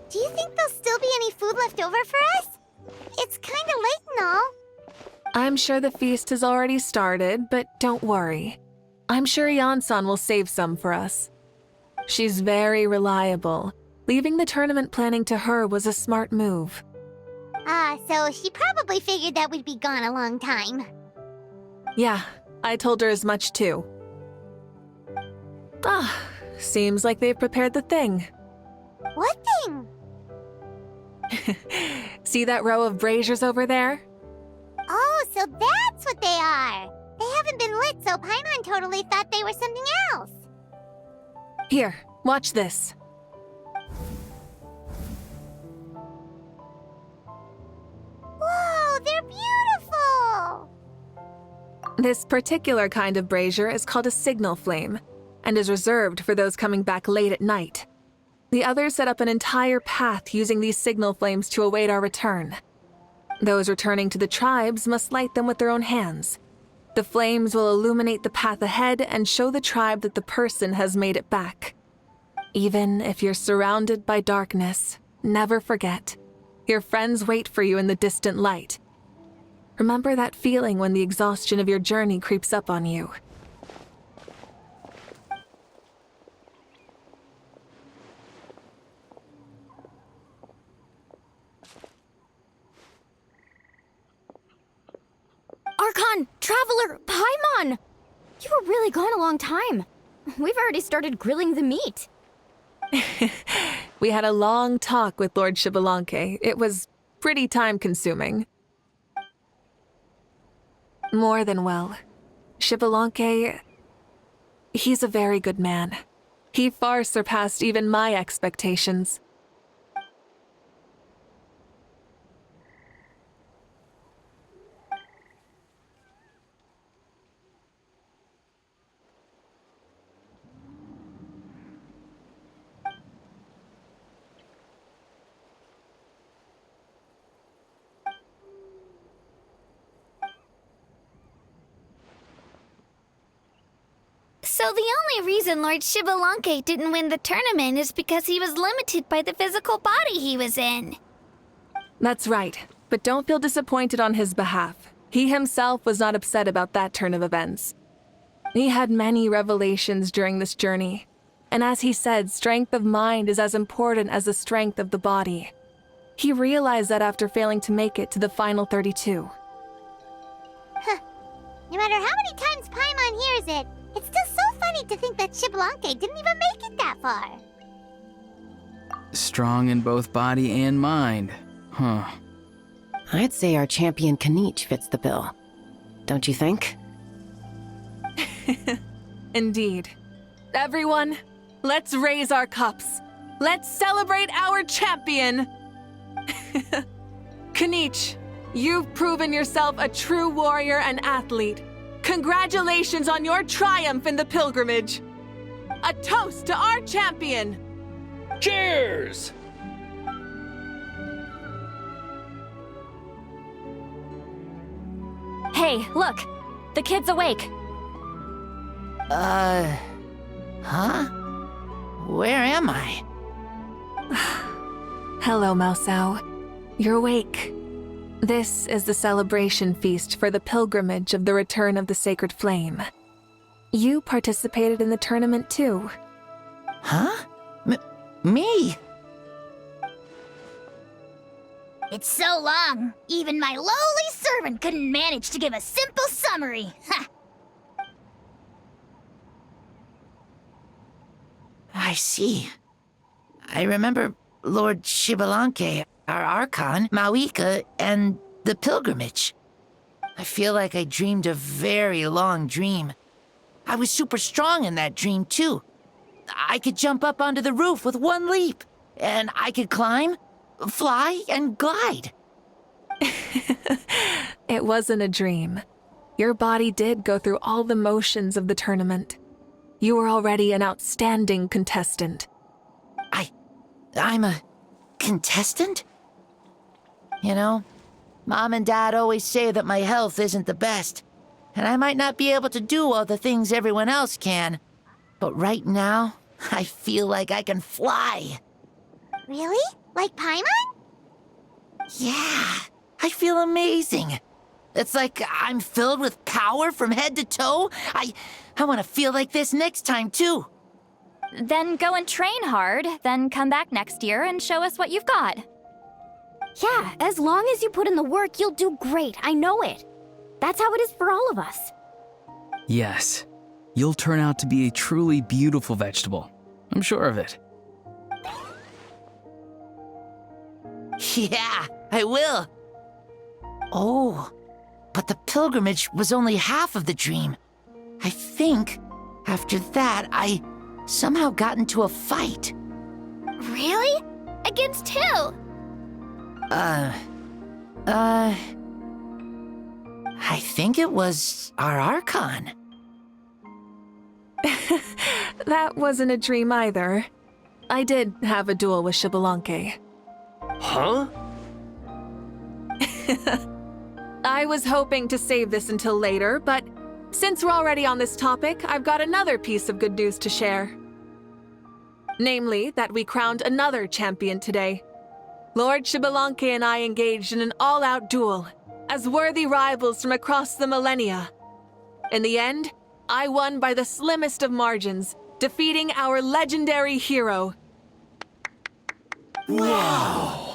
Do you think there'll still be any food left over for us? It's kinda late and all. I'm sure the feast has already started, but don't worry. I'm sure Yansan will save some for us. She's very reliable. Leaving the tournament planning to her was a smart move. So she probably figured that we'd be gone a long time. Yeah, I told her as much too. Seems like they've prepared the thing. What thing? See that row of braziers over there? Oh, so that's what they are. They haven't been lit, so Paimon totally thought they were something else. Here, watch this. Whoa, they're beautiful! This particular kind of brazier is called a signal flame, and is reserved for those coming back late at night. The others set up an entire path using these signal flames to await our return. Those returning to the tribes must light them with their own hands. The flames will illuminate the path ahead and show the tribe that the person has made it back. Even if you're surrounded by darkness, never forget. Your friends wait for you in the distant light. Remember that feeling when the exhaustion of your journey creeps up on you. Archon! Traveler! Paimon! You were really gone a long time. We've already started grilling the meat. We had a long talk with Lord Shibalonke. It was pretty time-consuming. More than well. Shibalonke, he's a very good man. He far surpassed even my expectations. So the only reason Lord Shibalonke didn't win the tournament is because he was limited by the physical body he was in. That's right, but don't feel disappointed on his behalf. He himself was not upset about that turn of events. He had many revelations during this journey, and as he said, strength of mind is as important as the strength of the body. He realized that after failing to make it to the final 32. No matter how many times Paimon hears it, it's still so funny to think that Xbalanque didn't even make it that far. Strong in both body and mind. Huh. I'd say our champion Kanich fits the bill. Don't you think? Indeed. Everyone, let's raise our cups. Let's celebrate our champion! Kanich, you've proven yourself a true warrior and athlete. Congratulations on your triumph in the pilgrimage. A toast to our champion! Cheers! Hey, look! The kid's awake. Huh? Where am I? Hello, Mausau. You're awake. This is the celebration feast for the pilgrimage of the return of the sacred flame. You participated in the tournament too. Huh? Me? It's so long, even my lowly servant couldn't manage to give a simple summary. Ha! I see. I remember Lord Xbalanque, our Archon, Mawuiki, and the pilgrimage. I feel like I dreamed a very long dream. I was super strong in that dream, too. I could jump up onto the roof with one leap, and I could climb, fly, and glide. It wasn't a dream. Your body did go through all the motions of the tournament. You were already an outstanding contestant. I'm a contestant? You know, Mom and Dad always say that my health isn't the best, and I might not be able to do all the things everyone else can. But right now, I feel like I can fly. Really? Like Paimon? Yeah, I feel amazing. It's like I'm filled with power from head to toe. I want to feel like this next time, too. Then go and train hard, then come back next year and show us what you've got. Yeah, as long as you put in the work, you'll do great. I know it. That's how it is for all of us. Yes. You'll turn out to be a truly beautiful vegetable. I'm sure of it. Yeah, I will. Oh, but the pilgrimage was only half of the dream. I think after that, I somehow got into a fight. Really? Against who? I think it was our Archon. That wasn't a dream either. I did have a duel with Xbalanque. Huh? I was hoping to save this until later, but since we're already on this topic, I've got another piece of good news to share. Namely, that we crowned another champion today. Lord Xbalanque and I engaged in an all-out duel, as worthy rivals from across the millennia. In the end, I won by the slimmest of margins, defeating our legendary hero. Wow!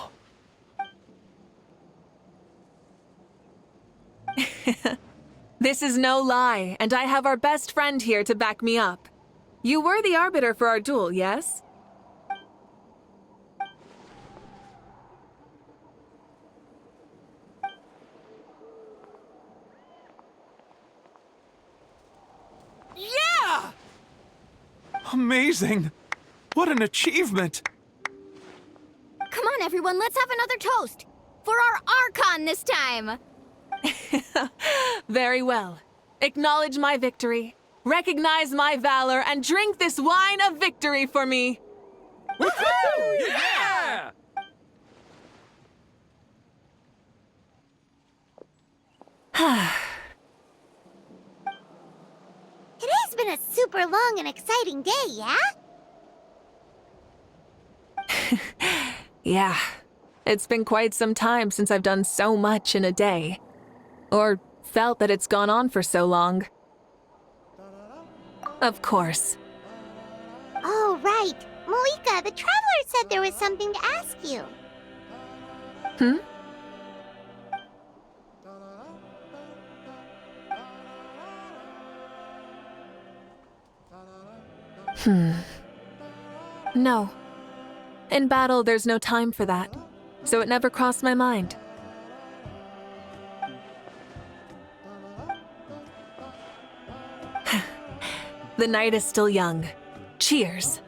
This is no lie, and I have our best friend here to back me up. You were the arbiter for our duel, yes? Yeah! Amazing! What an achievement! Come on, everyone, let's have another toast. For our Archon this time. Very well. Acknowledge my victory, recognize my valor, and drink this wine of victory for me. Woohoo! Yeah! Today's been a super long and exciting day, yeah? Yeah, it's been quite some time since I've done so much in a day. Or felt that it's gone on for so long. Of course. Oh, right. Mawuiki, the Traveler said there was something to ask you. No. In battle, there's no time for that, so it never crossed my mind. The night is still young. Cheers.